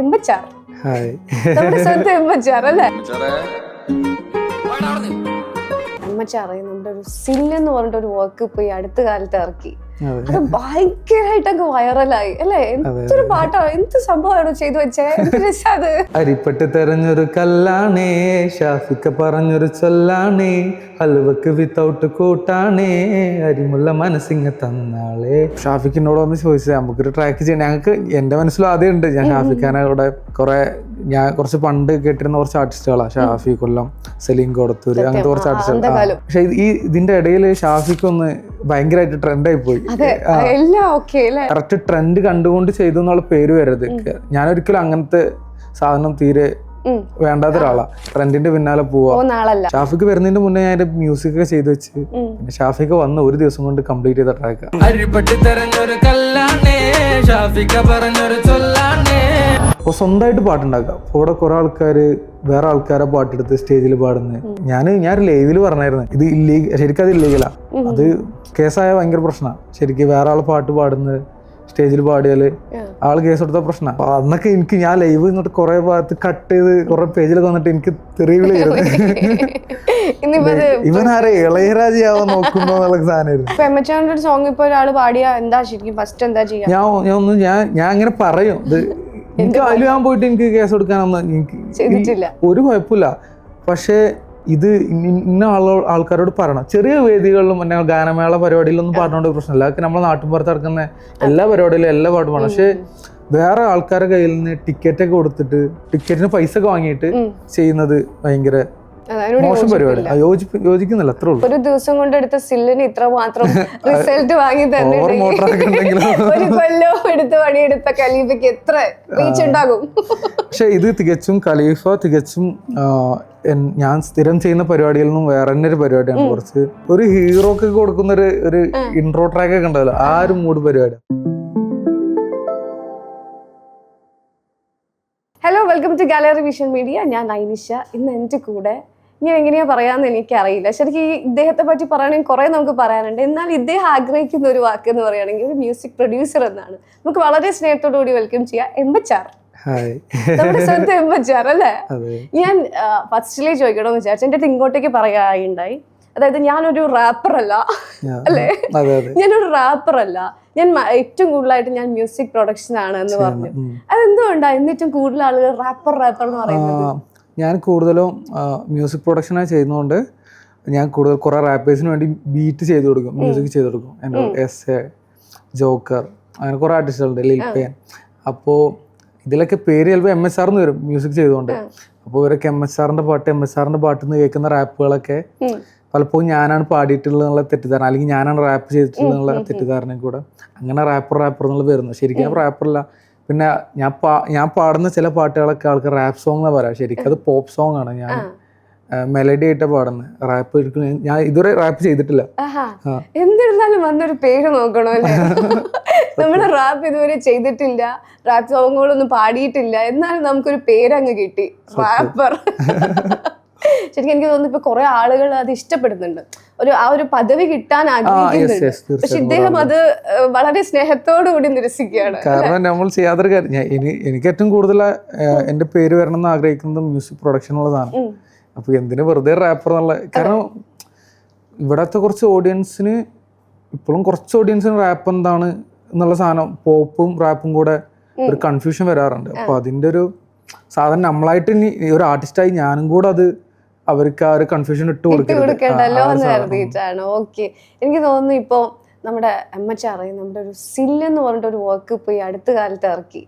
എമ്പച്ചാർ നമ്മുടെ സ്വന്തം എമ്പച്ചാർ അല്ലേ? എമ്പച്ചാർ നമ്മുടെ ഒരു സില്ല് എന്ന് പറഞ്ഞിട്ട് ഒരു വർക്ക് ഇപ്പൊ ഈ അടുത്ത കാലത്ത് ഇറക്കി. അത് ഭയങ്കരമായിട്ട് അങ്ങ് വൈറലായി അല്ലെ? എന്തൊരു പാട്ടാ, എന്ത് സംഭവമാണോ ചെയ്തു വെച്ചേ, എന്ത് രസാത്. അരിപ്പെട്ട് തെരഞ്ഞൊരു കല്ലാണേ, ഷാഫിക്ക പറഞ്ഞൊരു ചൊല്ലാണേ, ഹൽവക്ക് വിത്തൗട്ട് കൂട്ടാണേ, അരിമുള്ള മനസ്സിങ്ങ തന്നാളേ. ഷാഫിക്കിനോട് വന്ന് ചോദിച്ചത് നമുക്കൊരു ട്രാക്ക് ചെയ്യാൻ. ഞങ്ങൾക്ക് എന്റെ മനസ്സിലും ആദ്യം ഉണ്ട്. ഞാൻ ഷാഫിഖാനോടെ ഞാൻ കുറച്ച് പണ്ട് കേട്ടിരുന്ന കുറച്ച് ആർട്ടിസ്റ്റുകളാണ്. ഷാഫി കൊല്ലം, സലീം കോടത്തൂര്, അങ്ങനത്തെ കുറച്ച് ആർട്ടിസ്റ്റുകൾ. പക്ഷെ ഇതിന്റെ ഇടയിൽ ഷാഫിക്ക് ഒന്ന് ഭയങ്കരമായിട്ട് ട്രെൻഡായി പോയി. കറക്റ്റ് ട്രെൻഡ് കണ്ടുകൊണ്ട് ചെയ്തു എന്നുള്ള പേര് വരരുത്. ഞാനൊരിക്കലും അങ്ങനത്തെ സാധനം തീരെ വേണ്ടാത്ത ഒരാളാ. ട്രെൻഡിന്റെ പിന്നാലെ പോവാ. ഷാഫിക്ക് വരുന്നതിന്റെ മുന്നേ ഞാൻ മ്യൂസിക് ഒക്കെ ചെയ്തു വെച്ച് പിന്നെ ഷാഫിക്ക് വന്ന് ഒരു ദിവസം കൊണ്ട് കംപ്ലീറ്റ് ചെയ്ത ട്രാക്ക്. അപ്പൊ സ്വന്തമായിട്ട് പാട്ടുണ്ടാക്കാം. അപ്പൊ ഇവിടെ കുറെ ആൾക്കാര് വേറെ ആൾക്കാരെ പാട്ടെടുത്ത് സ്റ്റേജിൽ പാടുന്നത് ഞാൻ ലൈവില് പറഞ്ഞായിരുന്നു. ഇത് ശരിക്കും അത് ഇല്ലീഗലാ. അത് കേസായ ഭയങ്കര പ്രശ്നമാണ്. ശരിക്കും വേറെ ആൾ പാട്ട് പാടുന്നത് സ്റ്റേജിൽ പാടിയാല് ആള് കേസ് കൊടുത്ത പ്രശ്നം. അന്നൊക്കെ ഞാൻ ലൈവ് എന്നിട്ട് കുറെ ഭാഗത്ത് കട്ട് ചെയ്ത് കുറെ പേജിലൊക്കെ വന്നിട്ട് എനിക്ക് തെറിവിളി ഇവനാരെ ഇളയരാജയാവാൻ നോക്കുന്നു എന്നുള്ള സാധനമായിരുന്നു. ഞാൻ അങ്ങനെ പറയും. ഇത് എനിക്ക് അതിൽ ഞാൻ പോയിട്ട് എനിക്ക് കേസ് കൊടുക്കാനൊന്നും എനിക്ക് ഒരു കുഴപ്പമില്ല. പക്ഷെ ഇത് ഇന്ന ആൾക്കാരോട് പറയണം. ചെറിയ വേദികളിലും പിന്നെ ഗാനമേള പരിപാടിയിലൊന്നും പാടുന്നോണ്ട് പ്രശ്നമില്ല. അതൊക്കെ നമ്മളെ നാട്ടിൻപുറത്ത് നടക്കുന്ന എല്ലാ പരിപാടിയിലും എല്ലാ പാട്ടും പാടും. പക്ഷെ വേറെ ആൾക്കാരുടെ കയ്യിൽ നിന്ന് ടിക്കറ്റ് ഒക്കെ കൊടുത്തിട്ട് ടിക്കറ്റിന് പൈസ ഒക്കെ വാങ്ങിയിട്ട് ചെയ്യുന്നത് ഭയങ്കര മോശം പരിപാടി. യോജിക്കുന്നില്ല. അത്രേ ഉള്ളൂ. ഒരു ദിവസം കൊണ്ട് എടുത്ത സില്ലിന് ഇത്ര മാത്രം റിസൾട്ട് വാങ്ങി തന്നെ ഒരു കൊല്ലം എടുത്ത് പണിയെടുത്ത ഖലീഫയ്ക്ക് എത്ര റീച്ച് ഉണ്ടാകും. പക്ഷെ ഇത് തികച്ചും ഖലീഫ തികച്ചും ഞാൻ സ്ഥിരം ചെയ്യുന്ന പരിപാടിയിൽ നിന്നും വേറെ തന്നെ ഒരു പരിപാടിയാണ്. കുറച്ച് ഒരു ഹീറോക്ക് കൊടുക്കുന്ന ഒരു ഇൻട്രോ ട്രാക്ക് ഒക്കെ ഉണ്ടാവല്ലോ, ആ ഒരു മൂഡ് പരിപാടി. Hello, welcome to gallery vision media. ഞാൻ നൈനിഷ. ഇന്ന് എൻ്റെ കൂടെ ഞാൻ എങ്ങനെയാ പറയാന്ന് എനിക്കറിയില്ല. ശരിക്കും ഈ ഇദ്ദേഹത്തെ പറ്റി പറയുകയാണെങ്കിൽ കുറെ നമുക്ക് പറയാനുണ്ട്. എന്നാൽ ഇദ്ദേഹം ആഗ്രഹിക്കുന്ന ഒരു വാക്ക് എന്ന് പറയുകയാണെങ്കിൽ ഒരു മ്യൂസിക് പ്രൊഡ്യൂസർ എന്നാണ്. നമുക്ക് വളരെ സ്നേഹത്തോടു കൂടി വെൽക്കം ചെയ്യാം എമ്പച്ചാർ, നമ്മുടെ സ്വന്തം എമ്പച്ചാർ അല്ലേ? ഞാൻ ഫസ്റ്റിലേ ചോദിക്കണമെന്ന് വിചാരിച്ചു. എൻ്റെ അടുത്ത് ഇങ്ങോട്ടേക്ക് പറയാനുണ്ടായി. അതായത് ഞാനൊരു റാപ്പർ അല്ല അല്ലേ, ഞാനൊരു റാപ്പർ അല്ല, ഞാൻ ഏറ്റവും കൂടുതലായിട്ട് ഞാൻ മ്യൂസിക് പ്രൊഡക്ഷൻ ആണ് എന്ന് പറഞ്ഞു. അതെന്തുകൊണ്ടാണ് എന്നിട്ടും കൂടുതൽ ആളുകൾ റാപ്പർ എന്ന് പറയുന്നത്? ഞാൻ കൂടുതലും മ്യൂസിക് പ്രൊഡക്ഷനായി ചെയ്യുന്നതുകൊണ്ട് ഞാൻ കുറെ റാപ്പേഴ്സിന് വേണ്ടി ബീറ്റ് ചെയ്ത് കൊടുക്കും, മ്യൂസിക് ചെയ്ത് കൊടുക്കും. എൻ്റെ എസ് എ, ജോക്കർ, അങ്ങനെ കുറെ ആർട്ടിസ്റ്റുകളുണ്ട്, ലിൽപേൻ. അപ്പോൾ ഇതിലൊക്കെ പേര് ചിലപ്പോൾ MSR എന്ന് വരും മ്യൂസിക് ചെയ്തുകൊണ്ട്. അപ്പോൾ ഇവരൊക്കെ MSRന്റെ പാട്ടിൽ നിന്ന് കേൾക്കുന്ന റാപ്പുകളൊക്കെ പലപ്പോഴും ഞാനാണ് പാടിയിട്ടുള്ള തെറ്റിദ്ധാരണ, അല്ലെങ്കിൽ ഞാനാണ് റാപ്പ് ചെയ്തിട്ടുള്ള തെറ്റിദ്ധാരണ കൂടെ അങ്ങനെ റാപ്പർ എന്നുള്ള പേരുന്നു. ശരിക്കും ഞാൻ റാപ്പറല്ല. പിന്നെ ഞാൻ പാടുന്ന ചില പാട്ടുകളൊക്കെ ആൾക്കാർ റാപ്പ് സോങ് എന്നാ പറയാം. ശരിക്കും അത് പോപ്പ് സോങ് ആണ്. ഞാൻ മെലഡി ആയിട്ടാ പാടുന്നത്. റാപ്പ് ഞാൻ ഇതുവരെ റാപ്പ് ചെയ്തിട്ടില്ല. എന്നിരുന്നാലും വന്നൊരു പേര് നോക്കണോ അല്ലേ? നമ്മുടെ റാപ്പ് ഇതുവരെ ചെയ്തിട്ടില്ല, റാപ്പ് സോങ്ങുകളൊന്നും പാടിയിട്ടില്ല, എന്നാലും നമുക്കൊരു പേരങ്ങ് കിട്ടി, റാപ്പർ. ശരിക്കും എനിക്ക് തോന്നുന്നു ഇപ്പൊ കുറെ ആളുകൾ അത് ഇഷ്ടപ്പെടുന്നുണ്ട്, ആ ഒരു പദവി കിട്ടാൻ ആഗ്രഹിക്കുന്നുണ്ട്. പക്ഷെ ഇദ്ദേഹം അത് വളരെ സ്നേഹത്തോടു കൂടി നിരസിക്കുകയാണ്. കാരണം നമ്മൾ ചെയ്യാത്തൊരു കാര്യം, എനിക്ക് ഏറ്റവും കൂടുതൽ എന്റെ പേര് വരണം എന്ന് ആഗ്രഹിക്കുന്നത് മ്യൂസിക് പ്രൊഡക്ഷൻ ഉള്ളതാണ്. അപ്പൊ എന്തിനു വെറുതെ റാപ്പർ എന്നുള്ള, കാരണം ഇവിടത്തെ കുറച്ച് ഓഡിയൻസിന് ഇപ്പോഴും കുറച്ച് ഓഡിയൻസിന് റാപ്പ് എന്താണ് എന്നുള്ള സാധനം, പോപ്പും റാപ്പും കൂടെ ഒരു കൺഫ്യൂഷൻ വരാറുണ്ട്. അപ്പൊ അതിന്റെ ഒരു സാധനം നമ്മളായിട്ട് ഇനി ഒരു ആർട്ടിസ്റ്റായി ഞാനും കൂടെ അത് അവർക്ക് ആ ഒരു കൺഫ്യൂഷൻ ഇട്ട് കൊടുക്കണ്ടല്ലോ എന്ന് കരുതിയിട്ടാണ്. ഓക്കെ, എനിക്ക് തോന്നുന്നു ഇപ്പൊ നമ്മുടെ എമ്പച്ചാർ നമ്മുടെ ഒരു സില്ല് എന്ന് പറഞ്ഞിട്ട് ഒരു വർക്ക് ഇപ്പൊ ഈ അടുത്ത കാലത്ത് ഇറക്കി.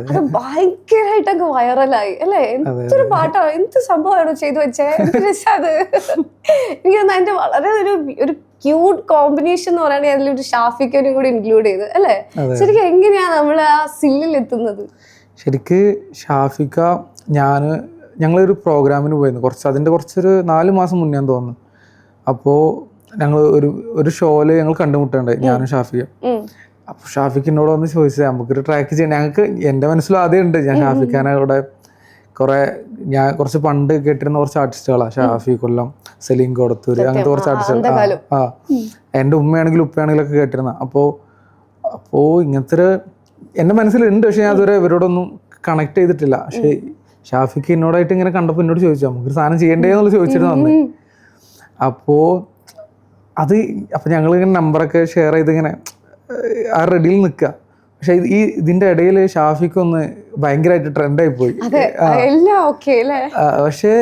അത് ഭയങ്കരമായിട്ട് അങ്ങ് വൈറലായി അല്ലെ? എന്തൊരു പാട്ടാ, എന്ത് സംഭവമാണോ ചെയ്തു വെച്ചേ, എന്ത് രസാത്. എനിക്ക് തോന്നുന്നു അതിന്റെ വളരെ ഒരു ക്യൂട്ട് കോമ്പിനേഷൻ എന്ന് പറയുകയാണെങ്കിൽ അതിലൊരു ഷാഫിക്കനും കൂടി ഇൻക്ലൂഡ് ചെയ്ത് അല്ലേ? ശരിക്കും എങ്ങനെയാ നമ്മൾ ആ സില്ലിൽ എത്തുന്നത്? ശരിക്ക് ഷാഫിക്ക ഞങ്ങളൊരു പ്രോഗ്രാമിന് പോയിരുന്നു, അതിൻ്റെ കുറച്ചൊരു 4 മാസം മുന്നേ തോന്നുന്നു. അപ്പോൾ ഞങ്ങൾ ഒരു ഷോയില് ഞങ്ങൾ കണ്ടുമുട്ടുണ്ടായി, ഞാനും ഷാഫിക്ക. അപ്പോൾ ഷാഫിക്കിനോട് വന്ന് ചോദിച്ചത് നമുക്കൊരു ട്രാക്ക് ചെയ്യാൻ. ഞങ്ങൾക്ക് എൻ്റെ മനസ്സിലും ആദ്യം ഉണ്ട്. ഞാൻ ഷാഫിഖാനോടെ ഞാൻ കുറച്ച് പണ്ട് കേട്ടിരുന്ന കുറച്ച് ആർട്ടിസ്റ്റുകളാണ്. ഷാഫി കൊല്ലം, സലീം കോടത്തൂര്, അങ്ങനത്തെ കുറച്ച് ആർട്ടിസ്റ്റുകൾ. എൻ്റെ ഉമ്മയാണെങ്കിലും ഉപ്പയാണെങ്കിലും ഒക്കെ കേട്ടിരുന്ന. അപ്പോൾ ഇങ്ങനത്തെ എൻ്റെ മനസ്സിലുണ്ട്. പക്ഷെ ഞാൻ അതുവരെ ഇവരോടൊന്നും കണക്ട് ചെയ്തിട്ടില്ല. പക്ഷെ ഷാഫിക്ക് എന്നോടായിട്ട് ഇങ്ങനെ കണ്ടപ്പോൾ എന്നോട് ചോദിച്ചു നമുക്കൊരു സാധനം ചെയ്യണ്ടേ എന്നുള്ള ചോദിച്ചിട്ട് വന്നേ. അപ്പോൾ ഞങ്ങളിങ്ങനെ നമ്പറൊക്കെ ഷെയർ ചെയ്ത് ഇങ്ങനെ ആ റെഡിയിൽ നിൽക്കുക. പക്ഷെ ഇതിന്റെ ഇടയിൽ ഷാഫിക്ക് ഒന്ന് ഭയങ്കരമായിട്ട് ട്രെൻഡായി പോയി. പക്ഷെ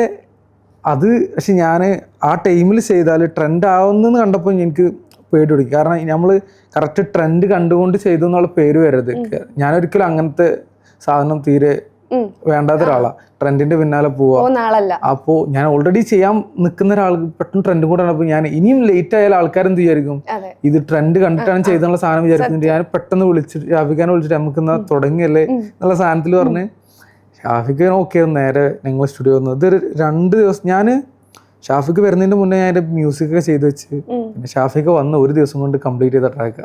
ഞാൻ ആ ടൈമിൽ ചെയ്താൽ ട്രെൻഡ് ആവുന്നെന്ന് കണ്ടപ്പോൾ എനിക്ക് പേടി പിടിക്കും. കാരണം നമ്മൾ കറക്റ്റ് ട്രെൻഡ് കണ്ടുകൊണ്ട് ചെയ്തു എന്നുള്ള പേര് വരരുത്. ഞാനൊരിക്കലും അങ്ങനത്തെ സാധനം തീരെ വേണ്ടാത്ത ഒരാളാണ്. ട്രെൻഡിന്റെ പിന്നാലെ പോവാ. അപ്പോൾ ഞാൻ ഓൾറെഡി ചെയ്യാൻ നിൽക്കുന്ന ഒരാൾക്ക് പെട്ടെന്ന് ട്രെൻഡ് കൂടെ അപ്പോൾ ഞാൻ ഇനിയും ലേറ്റ് ആയാലും ആൾക്കാരെന്ത് വിചാരിക്കും ഇത് ട്രെൻഡ് കണ്ടിട്ടാണ് ചെയ്തെന്നുള്ള സാധനം വിചാരിക്കുന്നുണ്ട്. ഞാൻ പെട്ടെന്ന് ഷാഫിഖാനെ വിളിച്ചിട്ട് നമുക്ക് എന്നാ തുടങ്ങിയല്ലേ എന്നുള്ള സാധനത്തിൽ പറഞ്ഞ് ഷാഫിഖ് ഓക്കെ നേരെ ഞങ്ങൾ സ്റ്റുഡിയോ വന്നു. ഇതൊരു 2 ദിവസം ഞാൻ ഷാഫിക്ക് വരുന്നതിന്റെ മുന്നേ ഞാൻ മ്യൂസിക് ഒക്കെ ചെയ്ത് വെച്ച് പിന്നെ ഷാഫിക്ക് വന്ന് 1 ദിവസം കൊണ്ട് കംപ്ലീറ്റ് ചെയ്ത ട്രാക്കാ.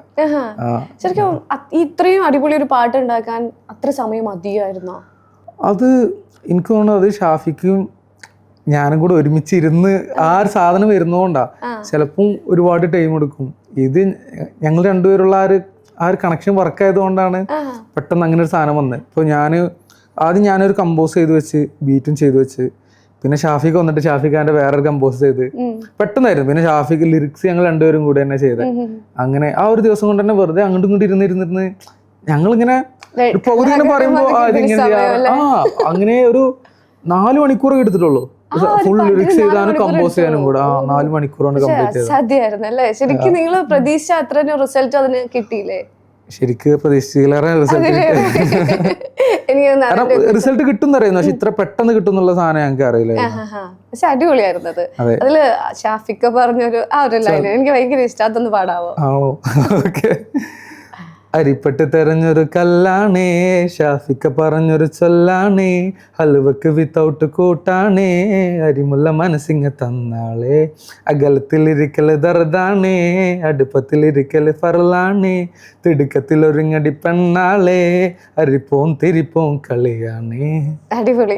ശരിക്കും ഇത്രയും അടിപൊളി ഒരു പാട്ട് ഉണ്ടാക്കാൻ അത്ര സമയം മതിയായിരുന്നോ? അത് എനിക്ക് തോന്നുന്നു അത് ഷാഫിക്കും ഞാനും കൂടെ ഒരുമിച്ചിരുന്ന് ആ ഒരു സാധനം വരുന്നതുകൊണ്ടാ. ചിലപ്പം ഒരുപാട് ടൈം എടുക്കും. ഇത് ഞങ്ങൾ രണ്ടുപേരുള്ള ആ ഒരു കണക്ഷൻ വർക്ക് ആയതുകൊണ്ടാണ് പെട്ടെന്ന് അങ്ങനെ ഒരു സാധനം വന്നത്. ഇപ്പോൾ ആദ്യം ഞാനൊരു കമ്പോസ് ചെയ്ത് വെച്ച് ബീറ്റും ചെയ്ത് വെച്ച് പിന്നെ ഷാഫിക്ക് വന്നിട്ട് ഷാഫിഖാന്റെ വേറൊരു കമ്പോസ് ചെയ്ത് പെട്ടെന്നായിരുന്നു. പിന്നെ ഷാഫിക്ക് ലിറിക്സ് ഞങ്ങൾ രണ്ടുപേരും കൂടെ തന്നെ ചെയ്തത്. അങ്ങനെ ആ ഒരു ദിവസം കൊണ്ട് തന്നെ വെറുതെ അങ്ങോട്ടും ഇങ്ങോട്ട് ഇരുന്നിരുന്നിരുന്ന് ഞങ്ങളിങ്ങനെ പകുതി ഇങ്ങനെ പറയുമ്പോ അങ്ങനെ ഒരു 4 മണിക്കൂർ എടുത്തിട്ടുള്ളൂ ഫുൾ ലിറിക്സ് ചെയ്താനും കമ്പോസ് ചെയ്യാനും കൂടെ. 4 മണിക്കൂർ കൊണ്ട് കംപ്ലീറ്റ് ചെയ്തു. ശരിക്കും നിങ്ങൾ പ്രതീക്ഷിച്ച അത്ര റിസൾട്ട് അതിന് കിട്ടിയില്ലേ? ശരിക്ക് പ്രതീക്ഷിച്ചിലേറെ റിസൾട്ട് കിട്ടും അറിയുന്നു. പക്ഷെ ഇത്ര പെട്ടെന്ന് കിട്ടുന്നുള്ള സാധനം ഞങ്ങൾക്ക് അറിയില്ല. പക്ഷെ അടിപൊളിയായിരുന്നു. അതില് ഷാഫിക്ക പറഞ്ഞൊരു ആ ഒരു ലൈൻ എനിക്ക് ഭയങ്കര ഇഷ്ടം. അതൊന്ന് പാടാവോ? ഓക്കെ. അരിപ്പെട്ട് തെരഞ്ഞൊരു കല്ലാണേ ഷാഫിക്ക പറഞ്ഞൊരു ചൊല്ലാണേ ഹൽവക്ക് വിത്തൗട്ട് കൂട്ടാണേ അരിമുല്ല മനസ്സിങ്ങ തന്നാളേ അകലത്തിലിരിക്കല് ദർദാണേ അടുപ്പത്തിലിരിക്കല് ഫറലാണേ തിടുക്കത്തിൽ ഒരുങ്ങടി പെണ്ണാളേ അരിപ്പോം തിരിപ്പോം കളിയാണേ. അടിപൊളി.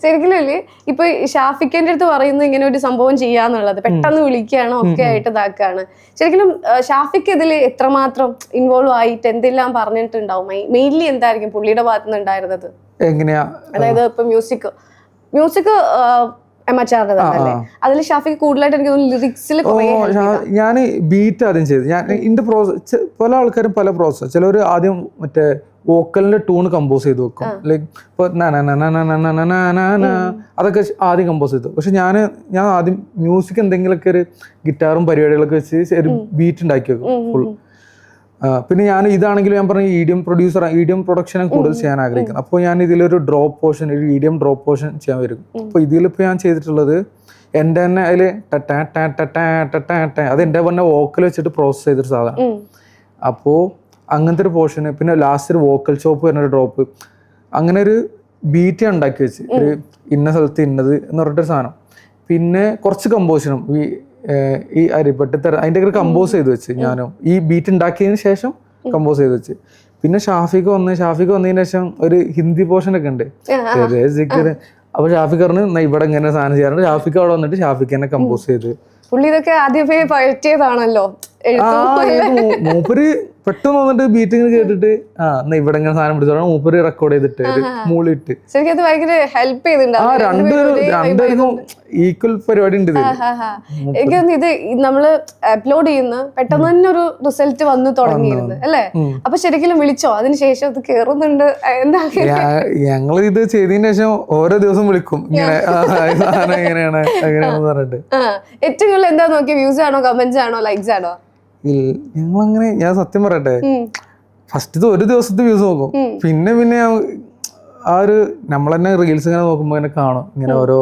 ശരിക്കും ഇപ്പൊ ഷാഫിക്കന്റെ അടുത്ത് പറയുന്നത് ഇങ്ങനെ ഒരു സംഭവം ചെയ്യാന്നുള്ളത് പെട്ടെന്ന് വിളിക്കുകയാണ് ഒക്കെ ആയിട്ട് ഇതാക്കാണ്. ശരിക്കും ഷാഫിക്ക് ഇതിൽ എത്രമാത്രം ഇൻവോൾവ് ആയിട്ട് എന്തെല്ലാം പറഞ്ഞിട്ടുണ്ടാവും? മെയിൻലി എന്തായിരിക്കും പുള്ളിയുടെ ഭാഗത്തുനിന്ന് ഉണ്ടായിരുന്നത്? എങ്ങനെയാ? അതായത് ഇപ്പൊ മ്യൂസിക് എംഎച്ച്ആറിന്റെ തന്നെ അതിൽ ഷാഫിക്ക് കൂടുതലായിട്ട് എനിക്ക് ലിറിക്സിൽ ഞാൻ ബീറ്റ് ആദ്യം ചെയ്തു. ഞാൻ ഇതിന്റെ പ്രോസസ് പല ആൾക്കാരും പല പ്രോസസ്. ചിലവർ ആദ്യം മറ്റേ വോക്കലിന്റെ ടൂൺ കമ്പോസ് ചെയ്ത് വെക്കും. ലൈക്ക് ഇപ്പൊ അതൊക്കെ ആദ്യം കമ്പോസ് ചെയ്തു. പക്ഷെ ഞാൻ ആദ്യം മ്യൂസിക് എന്തെങ്കിലുമൊക്കെ ഒരു ഗിറ്റാറും പരിപാടികളൊക്കെ വെച്ച് ഒരു ബീറ്റ് ഉണ്ടാക്കി വെക്കും ഫുൾ. പിന്നെ ഞാൻ ഇതാണെങ്കിലും ഞാൻ പറഞ്ഞ ഇഡിയം പ്രൊഡക്ഷനെ കൂടുതൽ ചെയ്യാൻ ആഗ്രഹിക്കുന്നത്. അപ്പോൾ ഞാൻ ഇതിലൊരു ഡ്രോപ്പ് പോർഷൻ ഒരു ഇഡിയം ഡ്രോപ്പ് പോർഷൻ ചെയ്യാൻ വരും. അപ്പോൾ ഇതിലിപ്പോൾ ഞാൻ ചെയ്തിട്ടുള്ളത് എൻ്റെ തന്നെ അതിൽ അത് എൻ്റെ തന്നെ വോക്കൽ വെച്ചിട്ട് പ്രോസസ് ചെയ്തൊരു സാധനം. അപ്പോൾ അങ്ങനത്തെ ഒരു പോർഷന് പിന്നെ ലാസ്റ്റ് ഒരു വോക്കൽ ചോപ്പ് വരുന്നൊരു ഡ്രോപ്പ് അങ്ങനെ ഒരു ബീറ്റ് ഞാൻ ഉണ്ടാക്കി വെച്ച് ഒരു ഇന്ന സ്ഥലത്ത് ഇന്നത് എന്ന് പറഞ്ഞിട്ടൊരു സാധനം. പിന്നെ കുറച്ച് കമ്പോസിനും ഈ അരിപ്പെട്ട് അതിൻ്റെ ഒക്കെ കമ്പോസ് ചെയ്ത് വെച്ച് ഞാനും ഈ ബീറ്റ് ഉണ്ടാക്കിയതിന് ശേഷം കമ്പോസ് ചെയ്ത് വെച്ച്. പിന്നെ ഷാഫിക്ക് വന്നതിന് ശേഷം ഒരു ഹിന്ദി പോർഷൻ ഒക്കെ ഉണ്ട്. അപ്പൊ ഷാഫിക്ക് പറഞ്ഞു ഇവിടെ ഇങ്ങനെ സാധനം ചെയ്യാറുണ്ട്. ഷാഫിക്ക് അവിടെ വന്നിട്ട് ഷാഫിക്ക് തന്നെ കമ്പോസ് ചെയ്ത്. പുള്ളി ഇതൊക്കെ ആദ്യമേ പഴറ്റിയതാണല്ലോ. മൂപ്പര് പെട്ടെന്ന് വന്നിട്ട് ബീറ്റിങ് കേട്ടിട്ട് ഇവിടെ ഇങ്ങനെ സാധനം പിടിച്ചോളാം മൂപ്പര് റെക്കോർഡ് ചെയ്തിട്ട് മൂളിട്ട് ശരിക്കും അത് ഭയങ്കര ഹെൽപ്പ് ചെയ്തിട്ടുണ്ടാവും. രണ്ടുപേർക്കും ഈക്വൽ പരിപാടി ഉണ്ട്. എനിക്ക് തോന്നുന്നു ഇത് നമ്മള് അപ്ലോഡ് ചെയ്യുന്ന പെട്ടെന്ന് തന്നെ ഒരു റിസൾട്ട് വന്നു തുടങ്ങിയിരുന്നു അല്ലേ? അപ്പൊ ശരിക്കും വിളിച്ചോ അതിനുശേഷം അത് കേറുന്നുണ്ട് എന്താ? ഞങ്ങൾ ഇത് ചെയ്തതിന് ശേഷം ഓരോ ദിവസം വിളിക്കും ഇങ്ങനെ എങ്ങനെയാണ് അങ്ങനെയാണെന്ന് പറഞ്ഞിട്ട്. ഏറ്റവും കൂടുതൽ എന്താ നോക്കിയ വ്യൂസ് ആണോ കമന്റ്സ് ആണോ ലൈക്സ് ആണോ? ഞങ്ങളങ്ങനെ ഞാൻ സത്യം പറയട്ടെ ഫസ്റ്റ് ഒരു ദിവസത്തെ വ്യൂസ് നോക്കും. പിന്നെ ആ ഒരു നമ്മൾ തന്നെ റീൽസ് ഇങ്ങനെ നോക്കുമ്പോ ഇങ്ങനെ കാണും ഇങ്ങനെ ഓരോ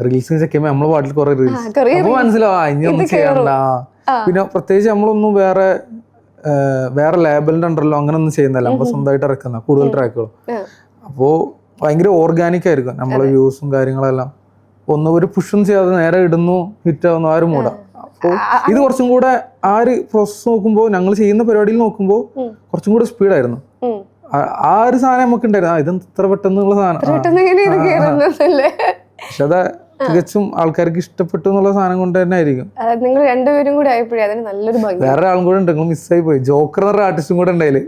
റീൽസ് ചെക്ക് ചെയ്യുമ്പോ നമ്മളെ പാട്ടിൽ കുറെ റീൽസ് അപ്പൊ മനസ്സിലാവും ഇനി ഒന്നും ചെയ്യണ്ട. പിന്നെ പ്രത്യേകിച്ച് നമ്മളൊന്നും വേറെ ലേബലിന്റെ ഉണ്ടല്ലോ അങ്ങനെ ഒന്നും ചെയ്യുന്നല്ല. നമ്മൾ സ്വന്തമായിട്ട് ഇറക്കുന്ന കൂടുതൽ ട്രാക്കുകളും. അപ്പോ ഭയങ്കര ഓർഗാനിക് ആയിരിക്കും നമ്മളെ വ്യൂസും കാര്യങ്ങളെല്ലാം. ഒന്നും ഒരു പുഷും ചെയ്യാതെ നേരെ ഇടുന്നു ഹിറ്റ് ആവുന്നു ആ ഒരു മൂടാ. അപ്പോൾ ഇത് കുറച്ചും കൂടെ ആ ഒരു പ്രോസസ് നോക്കുമ്പോൾ ഞങ്ങൾ ചെയ്യുന്ന പരിപാടിയിൽ നോക്കുമ്പോൾ കുറച്ചും കൂടെ സ്പീഡായിരുന്നു. ആ ഒരു സാധനം നമുക്ക് ഉണ്ടായിരുന്നു. ഇതെന്ത് ഇത്ര പെട്ടെന്നുള്ള സാധനം. പക്ഷെ അത് തികച്ചും ആൾക്കാർക്ക് ഇഷ്ടപ്പെട്ടു എന്നുള്ള സാധനം കൊണ്ട് തന്നെ ആയിരിക്കും. നിങ്ങൾ രണ്ടുപേരും കൂടെ ആയപ്പോഴേ അതിന് നല്ലൊരു ഭംഗി. വേറെ ആളും കൂടെ ഉണ്ട്. നിങ്ങൾ മിസ്സായി പോയി. ജോക്കർ എന്നൊരു ആർട്ടിസ്റ്റും കൂടെ ഉണ്ടായില്ലേ?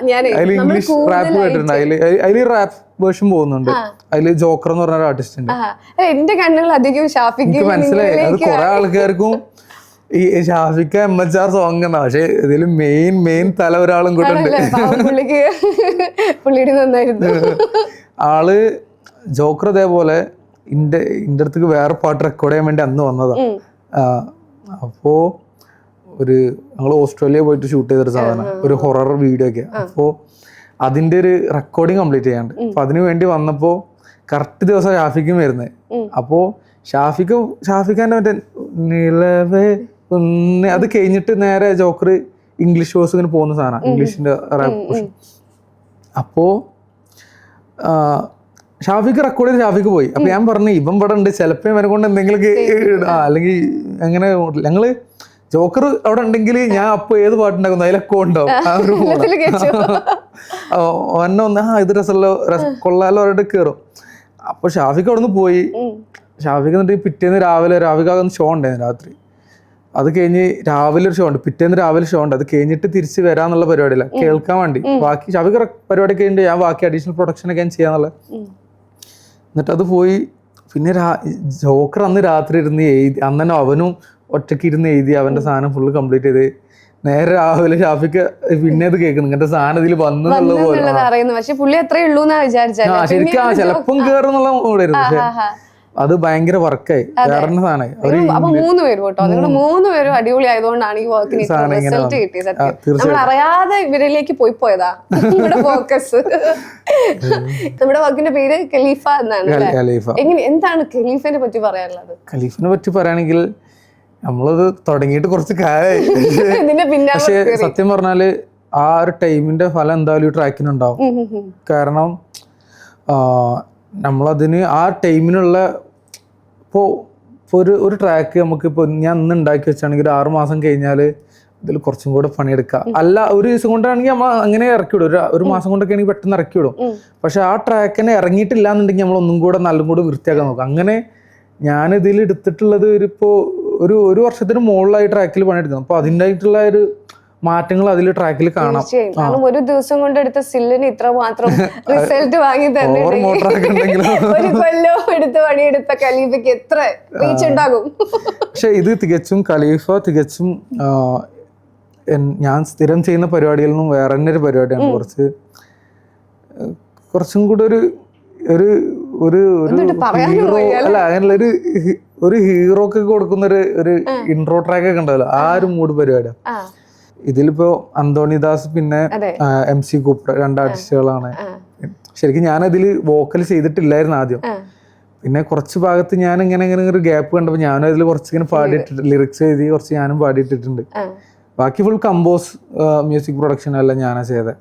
ഞാനേ അതിൽ ഇംഗ്ലീഷ് റാപ്പ് കേട്ടിട്ടുണ്ട്. അതില് റാപ്പ് വേർഷൻ പോകുന്നുണ്ട്. അതില് ജോക്കർ എന്ന് പറഞ്ഞ ആർട്ടിസ്റ്റ് ഉണ്ട്. എന്റെ കണ്ണുകൾ അധികം ഷാഫിക്ക് എനിക്ക് മനസ്സിലായി. അത് കുറെ ആൾക്കാർക്കും ഈ ഷാഫിക്ക MHR സോങ് എന്നാ, പക്ഷെ ഇതില് മെയിൻ തല ഒരാളും കൂടെ ഉണ്ട്. പുള്ളിയുടെ നന്നായിരുന്നു. ആള് ജോക്കർ അതേപോലെ ഇന്റെ അടുത്തേക്ക് വേറെ പാട്ട് റെക്കോർഡ് ചെയ്യാൻ വേണ്ടി അന്ന് വന്നതാ. അപ്പോ ഞങ്ങൾ ഓസ്ട്രേലിയ പോയിട്ട് ഷൂട്ട് ചെയ്തൊരു സാധനം, ഒരു ഹൊറർ വീഡിയോ ഒക്കെ. അപ്പോ അതിന്റെ ഒരു റെക്കോർഡിങ് കംപ്ലീറ്റ് ചെയ്യാണ്ട്. അപ്പൊ അതിനു വേണ്ടി വന്നപ്പോ കറക്റ്റ് ദിവസം ഷാഫിക്കും വരുന്നത്. അപ്പോ ഷാഫിക്കാന്റെ മറ്റേ നിലവേ അത് കഴിഞ്ഞിട്ട് നേരെ ജോക്കർ ഇംഗ്ലീഷ് വേഴ്സ് ഇങ്ങനെ പോകുന്ന സാധനം, ഇംഗ്ലീഷിന്റെ റാപ്പ്. അപ്പോ ഷാഫിക്ക് റെക്കോർഡ് ചെയ്ത് ഷാഫിക്ക് പോയി. അപ്പൊ ഞാൻ പറഞ്ഞു ഇവൻ ഇവിടെ ഉണ്ട്, ചിലപ്പോ ഇവനെ കൊണ്ട് എന്തെങ്കിലുമൊക്കെ അല്ലെങ്കിൽ എങ്ങനെ. ഞങ്ങള് ജോക്കർ അവിടെ ഉണ്ടെങ്കിൽ ഞാൻ അപ്പൊ ഏത് പാട്ടുണ്ടാക്കുന്നു അതിലൊക്കെ ഉണ്ടാവും. ആ ഒരു ഒന്ന ഇത് രസമല്ലോ കൊള്ളാലോ അവരുടെ കയറും. അപ്പൊ ഷാഫിക്ക് അവിടെ നിന്ന് പോയി. ഷാഫിക്ക് എന്നിട്ട് പിറ്റേന്ന് രാവിലെ ഷോ ഉണ്ടായിരുന്നു രാത്രി. അത് കഴിഞ്ഞ് രാവിലെ ഒരു ഷോ ഉണ്ട്, പിറ്റേന്ന് രാവിലെ ഷോ ഉണ്ട്. അത് കഴിഞ്ഞിട്ട് തിരിച്ച് വരാന്നുള്ള പരിപാടിയില്ല, കേൾക്കാൻ വേണ്ടി. ബാക്കി ഷാഫിക്ക് പരിപാടി കഴിഞ്ഞിട്ട് ഞാൻ ബാക്കി അഡീഷണൽ പ്രൊഡക്ഷൻ ഒക്കെ ഞാൻ ചെയ്യാന്നുള്ള. എന്നിട്ട് അത് പോയി. പിന്നെ ജോക്കർ അന്ന് രാത്രി ഇരുന്ന് എഴുതി. അന്ന് തന്നെ അവനും ഒറ്റയ്ക്ക് ഇരുന്ന് എഴുതി അവന്റെ സാധനം ഫുള്ള് കംപ്ലീറ്റ് ചെയ്ത് നേരെ രാവിലെ ഷാഫിക്ക് പിന്നെ അത് കേൾക്കുന്നു ഇങ്ങനത്തെ സാധനം ഇതിൽ വന്നുള്ള പോലെ. ശരിക്കും ചിലപ്പം കേറുന്നുള്ള മൂടായിരുന്നു. പക്ഷെ അത് ഭയങ്കര വർക്കായി വേറെ സാധനമായി. അപ്പൊ 3 പേരും കേട്ടോ, നിങ്ങൾ 3 പേരും അടിപൊളി ആയതുകൊണ്ടാണ് ഈ വർക്കിന് റിസൾട്ട് കിട്ടിയത്. നമ്മൾ അറിയാതെ ഇവരിലേക്ക് പോയതാ നമ്മുടെ ഫോക്കസ്. നമ്മുടെ വർക്കിന്റെ പേര് ഖലീഫ എന്നാണ്. എങ്ങനെ എന്താണ് ഖലീഫിനെ പറ്റി പറയാനുള്ളത്? ഖലീഫിനെ പറ്റി പറയുകയാണെങ്കിൽ നമ്മളത് തുടങ്ങിയിട്ട് കുറച്ച് കാലമായി. പക്ഷെ സത്യം പറഞ്ഞാല് ആ ഒരു ടൈമിന്റെ ഫലം എന്തായാലും ഈ ട്രാക്കിനുണ്ടാവും. കാരണം നമ്മളതിന് ആ ടൈമിനുള്ള ഇപ്പോൾ ഒരു ട്രാക്ക് നമുക്കിപ്പോൾ ഞാൻ ഇന്ന് ഉണ്ടാക്കി വെച്ചാണെങ്കിൽ 6 മാസം കഴിഞ്ഞാൽ ഇതിൽ കുറച്ചും കൂടെ പണിയെടുക്കാം. അല്ല ഒരു ദിവസം കൊണ്ടാണെങ്കിൽ നമ്മൾ അങ്ങനെ ഇറക്കി വിടും. ഒരു മാസം കൊണ്ടൊക്കെ ആണെങ്കിൽ പെട്ടെന്ന് ഇറക്കി വിടും. പക്ഷെ ആ ട്രാക്കിനെ ഇറങ്ങിയിട്ടില്ല എന്നുണ്ടെങ്കിൽ നമ്മൾ ഒന്നും കൂടെ നല്ലും കൂടെ വൃത്തിയാക്കാൻ നോക്കും. അങ്ങനെ ഞാനിതിൽ എടുത്തിട്ടുള്ളത് ഒരു വർഷത്തിന് മുകളിലായി ട്രാക്കിൽ പണിയെടുക്കണം. അപ്പോൾ അതിൻ്റെതായിട്ടുള്ള ഒരു മാറ്റങ്ങൾ അതിൽ ട്രാക്കിൽ കാണാം. ഒരു ദിവസം കൊണ്ട് എടുത്ത സ്റ്റില്ലിന് ഇത്ര മാത്രം റിസൾട്ട് വാങ്ങി തന്നെ ഒരു കൊല്ലം എടുത്ത് പണിയെടുത്ത ഖലീഫയ്ക്ക് എത്ര റീച്ച് ഉണ്ടാകും. പക്ഷെ ഇത് ഖലീഫ തികച്ചും ഞാൻ സ്ഥിരം ചെയ്യുന്ന പരിപാടികളിൽ നിന്നും വേറെ തന്നെ ഒരു പരിപാടിയാണ്. കുറച്ചും കൂടെ ഒരു ഹീറോ അല്ല, അങ്ങനെയുള്ള ഒരു ഹീറോക്ക് കൊടുക്കുന്ന ഒരു ഇൻട്രോ ട്രാക്ക് ഒക്കെ ഉണ്ടാവല്ലോ, ആ ഒരു മൂഡ് പരിപാടിയാണ്. ഇതിലിപ്പോ അന്തോണിദാസ് പിന്നെ MC കൂപ്പർ 2 ആർട്ടിസ്റ്റുകളാണ്. ശരിക്കും ഞാനതില് വോക്കൽ ചെയ്തിട്ടില്ലായിരുന്നു ആദ്യം. പിന്നെ കുറച്ച് ഭാഗത്ത് ഞാൻ ഇങ്ങനെ ഒരു ഗ്യാപ്പ് കണ്ടപ്പോൾ ഞാനും അതിൽ കുറച്ചിങ്ങനെ പാടിയിട്ടിട്ട് ലിറിക്സ് എഴുതി കുറച്ച് ഞാനും പാടിയിട്ടിട്ടുണ്ട്. ബാക്കി ഫുൾ കമ്പോസ് മ്യൂസിക് പ്രൊഡക്ഷൻ എല്ലാം ഞാനാ ചെയ്തത്.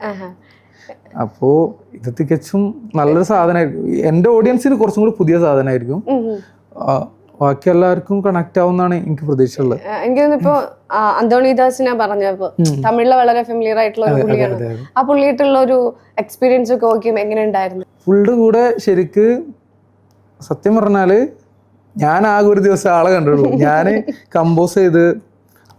അപ്പോ ഇത് തികച്ചും നല്ലൊരു സാധനമായിരിക്കും. എൻ്റെ ഓഡിയൻസിന് കുറച്ചും കൂടി പുതിയ സാധനമായിരിക്കും. ബാക്കി എല്ലാവർക്കും കണക്ട് ആവുന്നതാണ് എനിക്ക് പ്രതീക്ഷയുള്ളത്. എനിക്ക് തോന്നുന്നു അന്തോണിദാസിനെ പറഞ്ഞപ്പോ തമിഴിലെ വളരെ ഫെമിലിയർ ആയിട്ടുള്ള ഒരു പുള്ളിയാണ്. ആ പുള്ളിയായിട്ടുള്ള ഒരു എക്സ്പീരിയൻസ് ഒക്കെ നോക്കിയും എങ്ങനെ ഉണ്ടായിരുന്നു? പുള്ളിയുടെ കൂടെ ശരിക്ക് സത്യം പറഞ്ഞാല് ഞാൻ ആകെ ഒരു ദിവസം ആളെ കണ്ടുള്ളൂ. ഞാൻ കമ്പോസ് ചെയ്ത്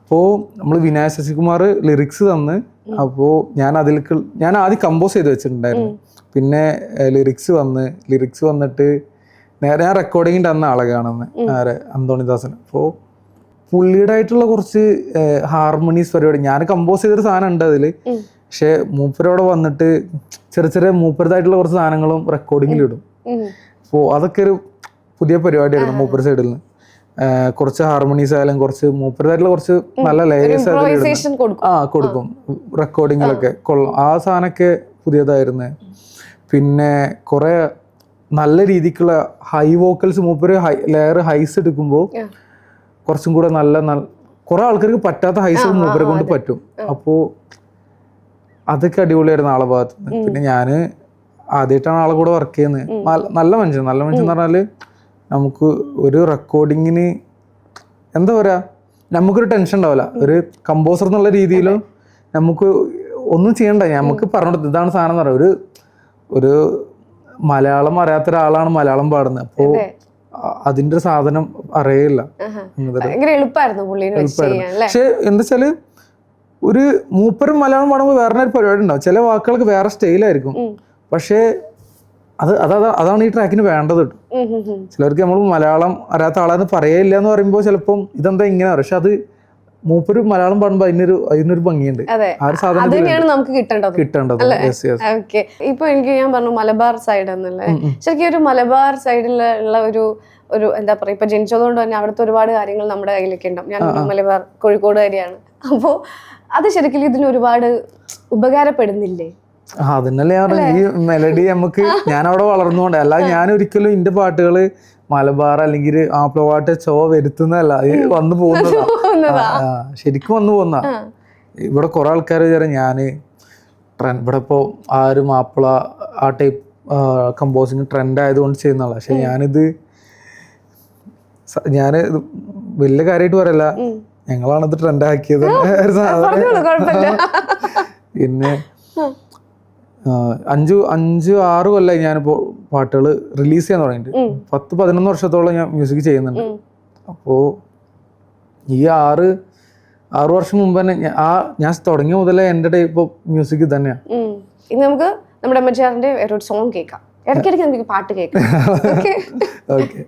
അപ്പോൾ നമ്മൾ വിനായക് ശശികുമാർ ലിറിക്സ് തന്ന്. അപ്പോൾ ഞാൻ ആദ്യം കമ്പോസ് ചെയ്ത് വെച്ചിട്ടുണ്ടായിരുന്നു. പിന്നെ ലിറിക്സ് വന്നിട്ട് നേരെ ഞാൻ റെക്കോർഡിങ്ങിൻ്റെ അന്ന് ആളെ കാണുന്നത് നേരെ അന്തോണിദാസന്. അപ്പോൾ പുള്ളിയുടെ ആയിട്ടുള്ള കുറച്ച് ഹാർമണീസ് പരിപാടി ഞാൻ കമ്പോസ് ചെയ്തൊരു സാധനം ഉണ്ട് അതിൽ. പക്ഷെ മൂപ്പരോടെ വന്നിട്ട് ചെറിയ മൂപ്പരതായിട്ടുള്ള കുറച്ച് സാധനങ്ങളും റെക്കോർഡിങ്ങിലിടും. അപ്പോൾ അതൊക്കെ ഒരു പുതിയ പരിപാടിയായിരുന്നു മൂപ്പർ സൈഡിൽ നിന്ന്. കുറച്ച് ഹാർമണീസ് ആയാലും കുറച്ച് മൂപ്പരതായിട്ടുള്ള കുറച്ച് നല്ല ലേയേഴ്സ് കൊടുക്കും റെക്കോർഡിങ്ങിലൊക്കെ കൊള്ളാം. ആ സാധനമൊക്കെ പുതിയതായിരുന്നു. പിന്നെ കുറെ നല്ല രീതിക്കുള്ള ഹൈ വോക്കൽസ് മൂപ്പര് ലെയർ ഹൈസ് എടുക്കുമ്പോൾ കുറച്ചും കൂടെ നല്ല കുറെ ആൾക്കാർക്ക് പറ്റാത്ത ഹൈസ് മൂപ്പരെ കൊണ്ട് പറ്റും. അപ്പോൾ അതൊക്കെ അടിപൊളിയായിരുന്നു ആളെ ഭാഗത്ത് നിന്ന്. പിന്നെ ഞാൻ ആദ്യമായിട്ടാണ് ആളെ കൂടെ വർക്ക് ചെയ്യുന്നത്. നല്ല മനുഷ്യൻ എന്ന് പറഞ്ഞാൽ നമുക്ക് ഒരു റെക്കോർഡിങ്ങിന് എന്താ പറയുക, നമുക്കൊരു ടെൻഷൻ ഉണ്ടാവില്ല. ഒരു കമ്പോസർ എന്നുള്ള രീതിയിലും നമുക്ക് ഒന്നും ചെയ്യണ്ട, നമുക്ക് പറഞ്ഞിട്ട് ഇതാണ് സാധനം എന്ന് പറയാം. ഒരു മലയാളം അറിയാത്ത ഒരാളാണ് മലയാളം പാടുന്നത്. അപ്പോ അതിന്റെ സാധനം അറിയില്ല. പക്ഷെ എന്താ വെച്ചാല് ഒരു മൂപ്പരും മലയാളം പാടുമ്പോൾ വേറെ ഒരു പരിപാടി ഉണ്ടാവും. ചില വാക്കുകൾക്ക് വേറെ സ്റ്റൈലായിരിക്കും, പക്ഷേ അതാണ് ഈ ട്രാക്കിന് വേണ്ടത് കേട്ടോ. ചിലർക്ക് നമ്മൾ മലയാളം അറിയാത്ത ആളാന്ന് പറയില്ല എന്ന് പറയുമ്പോൾ ചിലപ്പം ഇതെന്താ ഇങ്ങനെ, പക്ഷെ അത് മൂപ്പര് മലയാളം പാടുമ്പോൾ അതിനൊരു ഭംഗിയുണ്ട്. ആ ഒരു സാധനം നമുക്ക് കിട്ടേണ്ടത്. ഓക്കെ, ഇപ്പൊ ഞാൻ പറഞ്ഞു മലബാർ സൈഡ് എന്നല്ലേ, ശരിക്കും ഒരു മലബാർ സൈഡിലുള്ള ഒരു എന്താ പറയാ, ഇപ്പൊ ജനിച്ചതുകൊണ്ട് തന്നെ അവിടുത്തെ ഒരുപാട് കാര്യങ്ങൾ നമ്മുടെ കയ്യിലേക്ക് ഉണ്ടാവും. ഞാൻ മലബാർ കോഴിക്കോടുകാരിയാണ്. അപ്പോ അത് ശരിക്കും ഇതിന് ഒരുപാട് ഉപകാരപ്പെടുന്നില്ലേ? അതിനല്ലേ ഈ മെലഡി നമുക്ക് ഞാൻ അവിടെ വളർന്നുകൊണ്ട്, അല്ലാതെ ഞാൻ ഒരിക്കലും എന്റെ പാട്ടുകള് മലബാർ അല്ലെങ്കിൽ ആപ്പിളപാട്ട് വരുത്തുന്നതല്ല, ഇത് വന്നു പോകുന്നതാ. ശരിക്കും വന്നു പോകുന്ന. ഇവിടെ കുറെ ആൾക്കാർ വിചാരം ഞാന് ഇവിടെ ഇപ്പോ മാപ്പിള ആ ടൈപ്പ് കമ്പോസിങ് ട്രെൻഡ് ആയതുകൊണ്ട് ചെയ്യുന്നതാണ്. പക്ഷെ ഞാന് വലിയ കാര്യമായിട്ട് പറയല്ല, ഞങ്ങളാണിത് ട്രെൻഡ് ആക്കിയത്. പിന്നെ 5-6 കൊല്ലമായി ഞാനിപ്പോ പാട്ടുകൾ റിലീസ് ചെയ്യാൻ തുടങ്ങിയിട്ട്. 10-11 വർഷത്തോളം ഞാൻ മ്യൂസിക് ചെയ്യുന്നുണ്ട്. അപ്പോ ഈ 6 വർഷം മുമ്പ് തന്നെ ഞാൻ തുടങ്ങിയ മുതലേ എന്റെ ടൈപ്പ് ഓഫ് മ്യൂസിക് തന്നെയാണ്. ഇന്ന് നമുക്ക് നമ്മുടെ അമ്മച്ചാറിന്റെ ഒരു സോങ് കേൾക്കാം. ഇടയ്ക്കിടയ്ക്ക് നമുക്ക് പാട്ട് കേൾക്കാം. ഓക്കെ,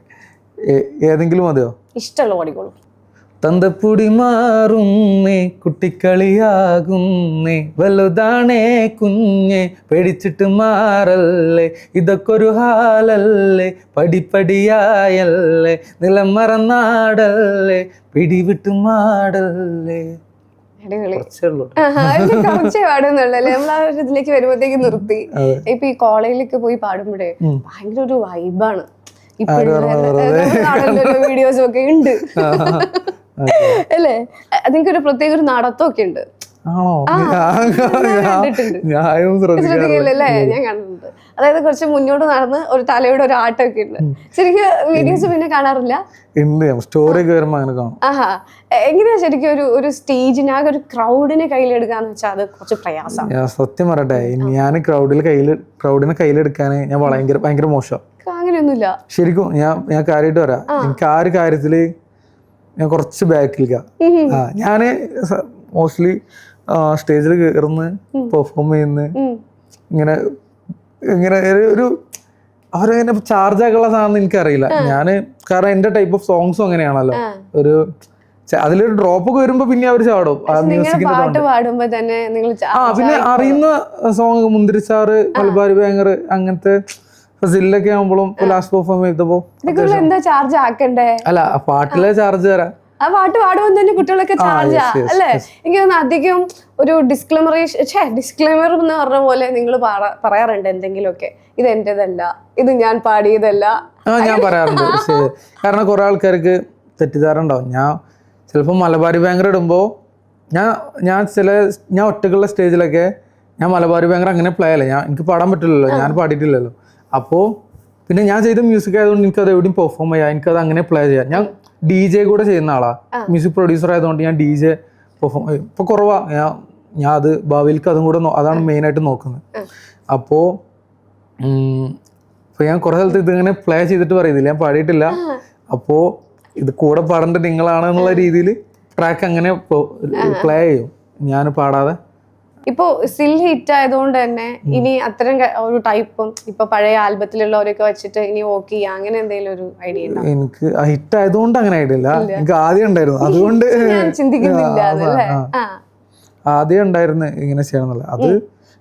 ഏതെങ്കിലും മതിയോ? ഇഷ്ടമുള്ള പാടിക്കോളൂ. തന്തപ്പൊടി മാറുന്നേ കുട്ടിക്കളിയാകുന്നേ വലുതാണേ കുഞ്ഞെ പേടിച്ചിട്ട് മാറല്ലേ ഇതൊക്കെ ഒരു ഹാലല്ലേ പടിപ്പടിയായല്ലേ നിലം മറന്നാടല്ലേ പിടിവിട്ട് മാടല്ലേ. കുറച്ചേ പാടുന്നുള്ളല്ലേ, നമ്മൾ ആ ഒരു ഇതിലേക്ക് വരുമ്പോഴത്തേക്ക് നിർത്തി. ഇപ്പൊ ഈ കോളേജിലേക്ക് പോയി പാടുമ്പോഴേ ഭയങ്കര ഒരു വൈബാണ്. വീഡിയോസും ഒക്കെ ഉണ്ട് അല്ലേ? നിങ്ങൾക്ക് ഒരു പ്രത്യേക ഒരു നടത്തമൊക്കെ ഉണ്ട്. ശ്രദ്ധിക്കില്ലല്ലേ? ഞാൻ കണ്ടിട്ടുണ്ട്. അതായത് കുറച്ച് മുന്നോട്ട് നടന്ന് ഒരു തലയുടെ ഒരു ആട്ടമൊക്കെ ഉണ്ട്. ശരിക്കും വീഡിയോസ് പിന്നെ കാണാറില്ല? എങ്ങനെയാ ശരിക്കും ഒരു സ്റ്റേജിന് ആകെ ഒരു ക്രൗഡിനെ കയ്യിലെടുക്കാന്ന് വെച്ചാൽ അത് കുറച്ച് പ്രയാസമാണ്. സത്യം പറയട്ടെ, ഞാൻ ക്രൗഡിനെ കയ്യിലെടുക്കാൻ ഞാൻ ഭയങ്കര മോശം. അങ്ങനെയൊന്നുമില്ല ശരിക്കും. ഞാൻ കാര്യമായിട്ട് പറയാം, എനിക്ക് ആ ഒരു കാര്യത്തില് ഞാൻ കുറച്ച് ബാക്കിലേക്കാ. ഞാന് മോസ്റ്റ്ലി സ്റ്റേജിൽ കയറുന്ന പെർഫോം ചെയ്യുന്ന ഇങ്ങനെ ഒരു അവരങ്ങനെ ചാർജ് ആക്കാനുള്ള സാധനം എനിക്കറിയില്ല. ഞാന് കാരണം എന്റെ ടൈപ്പ് ഓഫ് സോങ്സും അങ്ങനെയാണല്ലോ. അതിലൊരു ഡ്രോപ്പ് ഒക്കെ വരുമ്പോ പിന്നെ അവർ ചാടും ആ മ്യൂസിക്കിന്റെ പിന്നെ അറിയുന്ന സോങ് മുന്തിരിച്ചാറ്, മലബാർ ബാങ്കർ, അങ്ങനത്തെ ഫസിലൊക്കെ ആകുമ്പോഴും ലാസ്റ്റ് പെർഫോം ചെയ്തപ്പോ അല്ല പാട്ടിലെ ചാർജ് തരാം. ആ പാട്ട് പാടുമ്പോൾ തന്നെ കുട്ടികളൊക്കെ ചാർജാ അല്ലേ? എനിക്ക് തോന്നുന്നു അധികം ഒരു ഡിസ്ക്ലെമർ എന്ന് പറഞ്ഞ പോലെ നിങ്ങൾ പറയാറുണ്ട് എന്തെങ്കിലുമൊക്കെ, ഇത് എന്റേതല്ല, ഇത് ഞാൻ പാടിയതല്ല. ഞാൻ പറയാറുണ്ട്. കാരണം കുറെ ആൾക്കാർക്ക് തെറ്റിദ്ധാരണ ഉണ്ടാവും. ഞാൻ ചിലപ്പോൾ മലബാരി ബാങ്കർ ഇടുമ്പോൾ ഞാൻ ഒറ്റക്കുള്ള സ്റ്റേജിലൊക്കെ ഞാൻ മലബാരി ബാങ്കർ അങ്ങനെ പ്ലേ അല്ല, എനിക്ക് പാടാൻ പറ്റില്ലല്ലോ, ഞാൻ പാടിയിട്ടില്ലല്ലോ. അപ്പോൾ പിന്നെ ഞാൻ ചെയ്ത മ്യൂസിക് ആയതുകൊണ്ട് എനിക്കത് എവിടെയും പെർഫോം ചെയ്യാം, എനിക്കത് അങ്ങനെ പ്ലേ ചെയ്യാം. ഞാൻ DJ കൂടെ ചെയ്യുന്ന ആളാ, മ്യൂസിക് പ്രൊഡ്യൂസർ ആയതുകൊണ്ട് ഞാൻ DJ പെർഫോം ഇപ്പൊ കുറവാ. ഞാൻ അത് ഭാവിയിലേക്ക് അതും കൂടെ അതാണ് മെയിൻ ആയിട്ട് നോക്കുന്നത്. അപ്പോൾ ഞാൻ കുറെ സ്ഥലത്ത് ഇതിങ്ങനെ പ്ലേ ചെയ്തിട്ട് പറയുന്നില്ല, ഞാൻ പാടിയിട്ടില്ല. അപ്പോൾ ഇത് കൂടെ പാടേണ്ട നിങ്ങളാണെന്നുള്ള രീതിയിൽ ട്രാക്ക് അങ്ങനെ പ്ലേ ചെയ്യും, ഞാൻ പാടാതെ. ഇപ്പൊ സ്റ്റിൽ ഹിറ്റ് ആയതുകൊണ്ട് തന്നെ ഇനി അത്തരം ഒരു ടൈപ്പും ഇപ്പൊ പഴയ ആൽബത്തിലുള്ളവരൊക്കെ വെച്ചിട്ട് ഇനി വോക്ക് ചെയ്യാം, അങ്ങനെ എന്തെങ്കിലും ഒരു ഐഡിയ ഉണ്ടോ? എനിക്ക് ഹിറ്റ് ആയതുകൊണ്ട് അങ്ങനെ ഐഡിയ ഇല്ല, എനിക്ക് ആദ്യം ഉണ്ടായിരുന്നു. അതുകൊണ്ട് ആദ്യം ഉണ്ടായിരുന്നു ഇങ്ങനെ ചെയ്യണമെന്നല്ല. അത്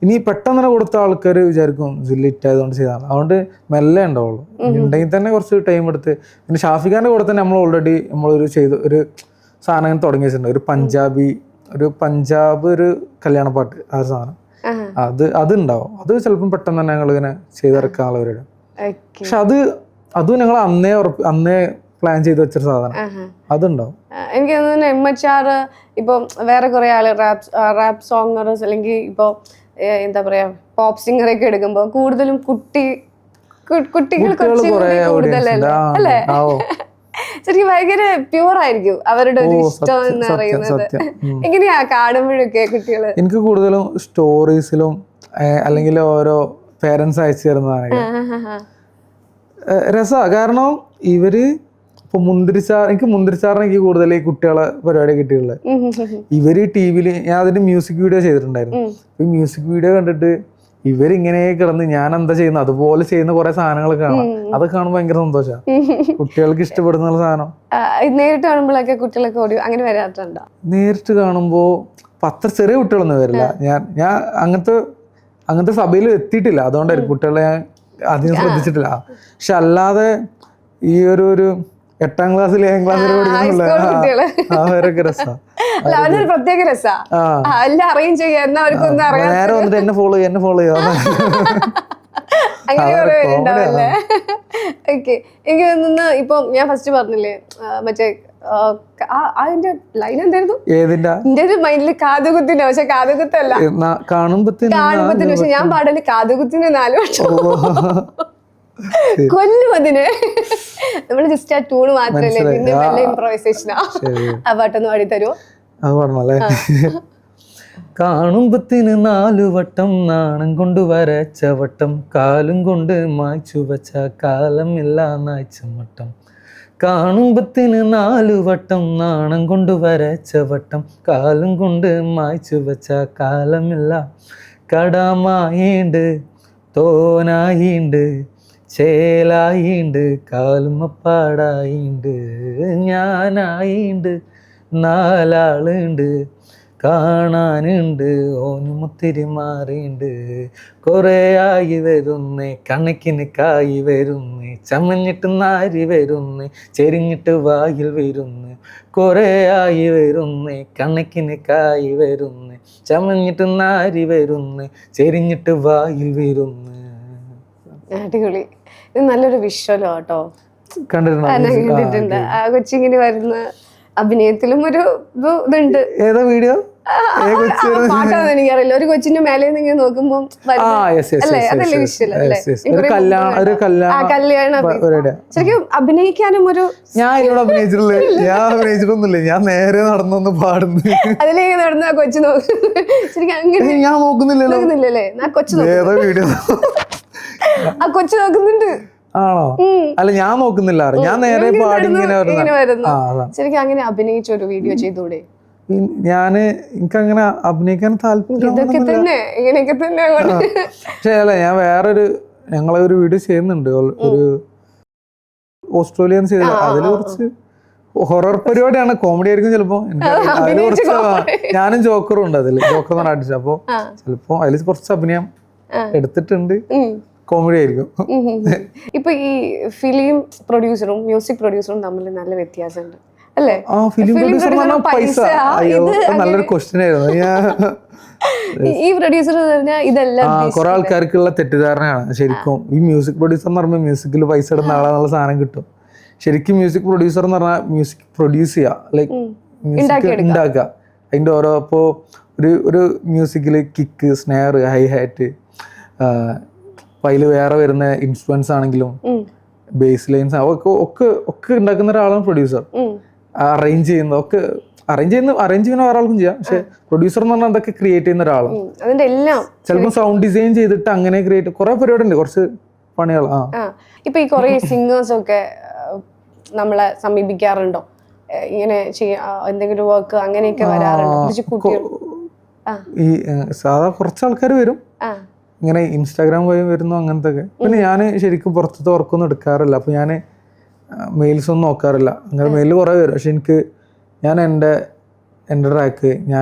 ഇനി പെട്ടെന്ന് തന്നെ കൊടുത്ത ആൾക്കാർ വിചാരിക്കും സ്റ്റിൽ ഹിറ്റ് ആയതുകൊണ്ട് ചെയ്താണ്, അതുകൊണ്ട് മെല്ലെ ഉണ്ടാവുള്ളൂ. ഉണ്ടെങ്കിൽ തന്നെ കുറച്ച് ടൈം എടുത്ത്. പിന്നെ ഷാഫിഖാന്റെ കൂടെ തന്നെ നമ്മൾ ഓൾറെഡി ഒരു സാധനം തുടങ്ങി വെച്ചിട്ടുണ്ട്, ഒരു പഞ്ചാബ് ഒരു കല്യാണ പാട്ട്, ആ സാധനം അതുണ്ടാവും. അത് ചിലപ്പം പെട്ടെന്ന് തന്നെ ഞങ്ങൾ ഇങ്ങനെ ചെയ്തിറക്കാനുള്ളവരുടെ. പക്ഷെ അതും ഞങ്ങൾ അന്നേ പ്ലാൻ ചെയ്ത് വെച്ചൊരു സാധനം, അതുണ്ടാവും. എനിക്ക് തോന്നുന്നു MHR ഇപ്പൊ വേറെ കുറെ ആള് റാപ്പ് സോങ്ങേഴ്സ് അല്ലെങ്കിൽ ഇപ്പൊ എന്താ പറയാ പോപ്പ് സിംഗർ ഒക്കെ എടുക്കുമ്പോ കൂടുതലും കുട്ടികൾ കൂടുതലല്ലേ അല്ലേ? ശരിക്കും ഭയങ്കര പ്യൂർ ആയിരിക്കും അവരുടെ ഒരു ഇഷ്ടം എന്ന് പറയുന്നത്. എങ്ങനെയാ കാണുമ്പോഴൊക്കെ കുട്ടികള്? എനിക്ക് കൂടുതലും സ്റ്റോറീസിലും അല്ലെങ്കിൽ ഓരോ പേരൻസ് അയച്ചു തരുന്നതാണ് രസാ. കാരണം ഇവര് ഇപ്പൊ എനിക്ക് മുന്തിരിച്ചാറിനൊക്കെ കൂടുതൽ ഈ കുട്ടികളെ പരിപാടി കിട്ടിയുള്ളത്. ഇവര് ടിവിയിൽ ഞാൻ അതിന്റെ മ്യൂസിക് വീഡിയോ ചെയ്തിട്ടുണ്ടായിരുന്നു. ഈ മ്യൂസിക് വീഡിയോ കണ്ടിട്ട് ഇവരിങ്ങനെ കിടന്ന് ഞാൻ എന്താ ചെയ്യുന്നത് അതുപോലെ ചെയ്യുന്ന കുറെ സാധനങ്ങൾ കാണാം. അത് കാണുമ്പോൾ ഭയങ്കര സന്തോഷമാണ്. കുട്ടികൾക്ക് ഇഷ്ടപ്പെടുന്ന സാധനം നേരിട്ട് കാണുമ്പോഴൊക്കെ കുട്ടികളൊക്കെ ഓടി അങ്ങനെ വരാറുണ്ടോ? നേരിട്ട് കാണുമ്പോ അത്ര ചെറിയ കുട്ടികളൊന്നും വരില്ല. ഞാൻ അങ്ങനത്തെ സഭയിൽ എത്തിയിട്ടില്ല, അതുകൊണ്ടായിരിക്കും കുട്ടികളെ ഞാൻ അധികം ശ്രദ്ധിച്ചിട്ടില്ല. പക്ഷെ അല്ലാതെ ഈ ഒരു 8ാം ക്ലാസ്സിൽ 7ാം ക്ലാസ്സിൽ പഠിക്കുന്നുള്ള അവരൊക്കെ രസമാണ്. അവനൊരു പ്രത്യേക രസമാണ് എല്ലാം അറേഞ്ച് ചെയ്യാൻ അവർക്കൊന്നും അറിയാം. നേരെ വന്നിട്ട് എന്നെ ഫോളോ ചെയ്യാം അങ്ങനെ കുറെ പേരുണ്ടാവല്ലേ. ഓക്കെ, എനിക്ക് തോന്നുന്നു ഇപ്പം ഞാൻ ഫസ്റ്റ് പറഞ്ഞില്ലേ മറ്റേ അതിന്റെ ലൈൻ എന്തായിരുന്നു? ഏതിന്റെ? എന്റെ ഒരു മൈൻഡില് കാതുകുത്തിന്, പക്ഷെ കാതുകുത്തല്ല, കാണുമ്പത്തിന്. പക്ഷെ ഞാൻ പാടല് കാതുകുത്തിന് 4 വർഷം കൊല്ലും അതിന്. നമ്മള് ജസ്റ്റ് ആ ട്യൂണ് മാത്രല്ലേ, പിന്നെ നല്ല ഇംപ്രവൈസേഷനാ. ആ പാട്ടൊന്ന് പാടി തരുമോ? അത് പറഞ്ഞല്ലേ. കാണുമ്പത്തിന് 4 വട്ടം നാണം കൊണ്ട് വരച്ച വട്ടം, കാലും കൊണ്ട് മായ്ച്ചു വച്ച കാലമില്ല നായ്ച്ചമട്ടം. കാണുമ്പത്തിന് 4 വട്ടം നാണം കൊണ്ട് വരച്ച വട്ടം, കാലും കൊണ്ട് മായ്ച്ചു വച്ച കാലമില്ല. കടമായിണ്ട് തോനായിണ്ട് ചേലായിണ്ട് കാലുമപ്പാടായിണ്ട്, ഞാനായിണ്ട് 4 ആളുണ്ട് കാണാനുണ്ട്, ഓനുമുത്തിരി മാറിണ്ട്. കുറേ ആയി വരുന്നേ കണക്കിന് കായി വരുന്നേ, ചമഞ്ഞിട്ട് നാരി വരുന്നേ ചെരിഞ്ഞിട്ട് വായിൽ വരുന്നേ. കുറേ ആയി വരുന്നേ കണക്കിന് കായി വരുന്നേ, ചമഞ്ഞിട്ട് നാരി വരുന്നേ ചെരിഞ്ഞിട്ട് വായിൽ വരുന്നേ. അടിപൊളി. ഇത് നല്ലൊരു വിഷ്വലോ കേട്ടോ, കണ്ടിട്ടുണ്ട്. ആ കൊച്ചിങ്ങനെ വരുന്ന അഭിനയത്തിലും ഒരു ഇതുണ്ട്. ഏതാ വീഡിയോ? പാട്ടാന്ന് എനിക്കറിയില്ല. ഒരു കൊച്ചിന്റെ മേലെ ഇങ്ങനെ നോക്കുമ്പോ അതല്ലേ വിഷ്വൽ അല്ലേ? കല്യാണം ശരിക്കും അഭിനയിക്കാനും ഒരു ഞാൻ അഭിനയിച്ചിട്ടൊന്നുമില്ല. ഞാൻ നേരെ നടന്നൊന്ന് പാടുന്നു. അതിലേക്ക് നടന്ന കൊച്ചു നോക്കുന്നു. ശരിക്കും അങ്ങനെ ഞാൻ നോക്കുന്നില്ലല്ലേ? ആ കൊച്ചു നോക്കുന്നുണ്ട്. ആണോ? അല്ല, ഞാൻ നോക്കുന്നില്ല. ഞാൻ നേരെ പാടി ഇങ്ങനെ വരുന്നു. ശരിക്കും അങ്ങനെ അഭിനയിച്ച ഒരു വീഡിയോ ചെയ്തൂടെ? എനിക്കങ്ങനെ അഭിനയിക്കാൻ താല്പര്യം. പക്ഷേ അല്ല, ഞാൻ ഞങ്ങളെ ഒരു വീഡിയോ ചെയ്യുന്നുണ്ട്, ഒരു ഓസ്ട്രേലിയൻ ചെയ്ത. അതില് കുറച്ച് ഹൊറർ പരിപാടിയാണ്, കോമഡി ആയിരിക്കും ചിലപ്പോ. അതില് കുറച്ച് ഞാനും ജോക്കറും ഉണ്ട് അതില്. ജോക്കർ എന്നാണ് അടിച്ചത്. അപ്പൊ ചിലപ്പോ അതിൽ കുറച്ച് അഭിനയം എടുത്തിട്ടുണ്ട്. കോമഡി ആയിരിക്കും. ഇപ്പൊ ഈ ഫിലിം പ്രൊഡ്യൂസറും മ്യൂസിക് പ്രൊഡ്യൂസറും തമ്മിൽ നല്ല വ്യത്യാസമുണ്ട് അല്ലേ? ഫിലിം പ്രൊഡ്യൂസർ പൈസ. അയ്യോ, നല്ലൊരു ക്വസ്റ്റ്യൻ ആയിരുന്നു. ഈ പ്രൊഡ്യൂസർ ഇതെല്ലാം കുറെ ആൾക്കാർക്കുള്ള തെറ്റിദ്ധാരണയാണ് ശരിക്കും. ഈ മ്യൂസിക് പ്രൊഡ്യൂസർ എന്ന് പറയുമ്പോൾ മ്യൂസിക്കിൽ പൈസ ഇടുന്ന ആളെന്നുള്ള സാധനം കിട്ടും. ശരിക്കും മ്യൂസിക് പ്രൊഡ്യൂസർ എന്ന് പറഞ്ഞാൽ മ്യൂസിക് പ്രൊഡ്യൂസ് ചെയ്യുക, ലൈക്ക് മ്യൂസിക് ഉണ്ടാക്കുക. അതിന്റെ ഓരോ ഇപ്പോൾ ഒരു മ്യൂസിക്കില് കിക്ക്, സ്നെയർ, ഹൈ ഹാറ്റ്, അതിൽ വേറെ വരുന്ന ഇൻസ്ട്രുമെന്റ്സ് ആണെങ്കിലും ബേസ് ലൈൻസ് ഒക്കെ ഉണ്ടാക്കുന്ന ഒരാളാണ് പ്രൊഡ്യൂസർ. അറേഞ്ച് ചെയ്യുന്ന വേറെ ആൾക്കും ചെയ്യാം. പക്ഷെ പ്രൊഡ്യൂസർ എന്ന് പറഞ്ഞാൽ അതൊക്കെ ക്രിയേറ്റ് ചെയ്യുന്ന ഒരാളാണ്. ചിലപ്പോൾ സൗണ്ട് ഡിസൈൻ ചെയ്തിട്ട് അങ്ങനെ ക്രിയേറ്റ് കുറെ പരിപാടി ഉണ്ട്, കുറച്ച് പണികൾ. ഇപ്പൊ ഈ കുറെ സിംഗേഴ്സ് ഒക്കെ നമ്മളെ സമീപിക്കാറുണ്ടോ? ഇങ്ങനെ എന്തെങ്കിലും വർക്ക് അങ്ങനെയൊക്കെ വരാറുണ്ടോ? ഈ സാധാ കുറച്ച് ആൾക്കാർ വരും, ഇങ്ങനെ ഇൻസ്റ്റാഗ്രാം വഴി വരുന്നു, അങ്ങനത്തെ ഒക്കെ. പിന്നെ ഞാൻ ശരിക്കും പുറത്തത്തെ വർക്കൊന്നും എടുക്കാറില്ല. അപ്പൊ ഞാൻ മെയിൽസ് ഒന്നും നോക്കാറില്ല. അങ്ങനെ മെയിൽ കുറെ വരും. പക്ഷെ ഞാൻ എൻ്റെ ട്രാക്ക്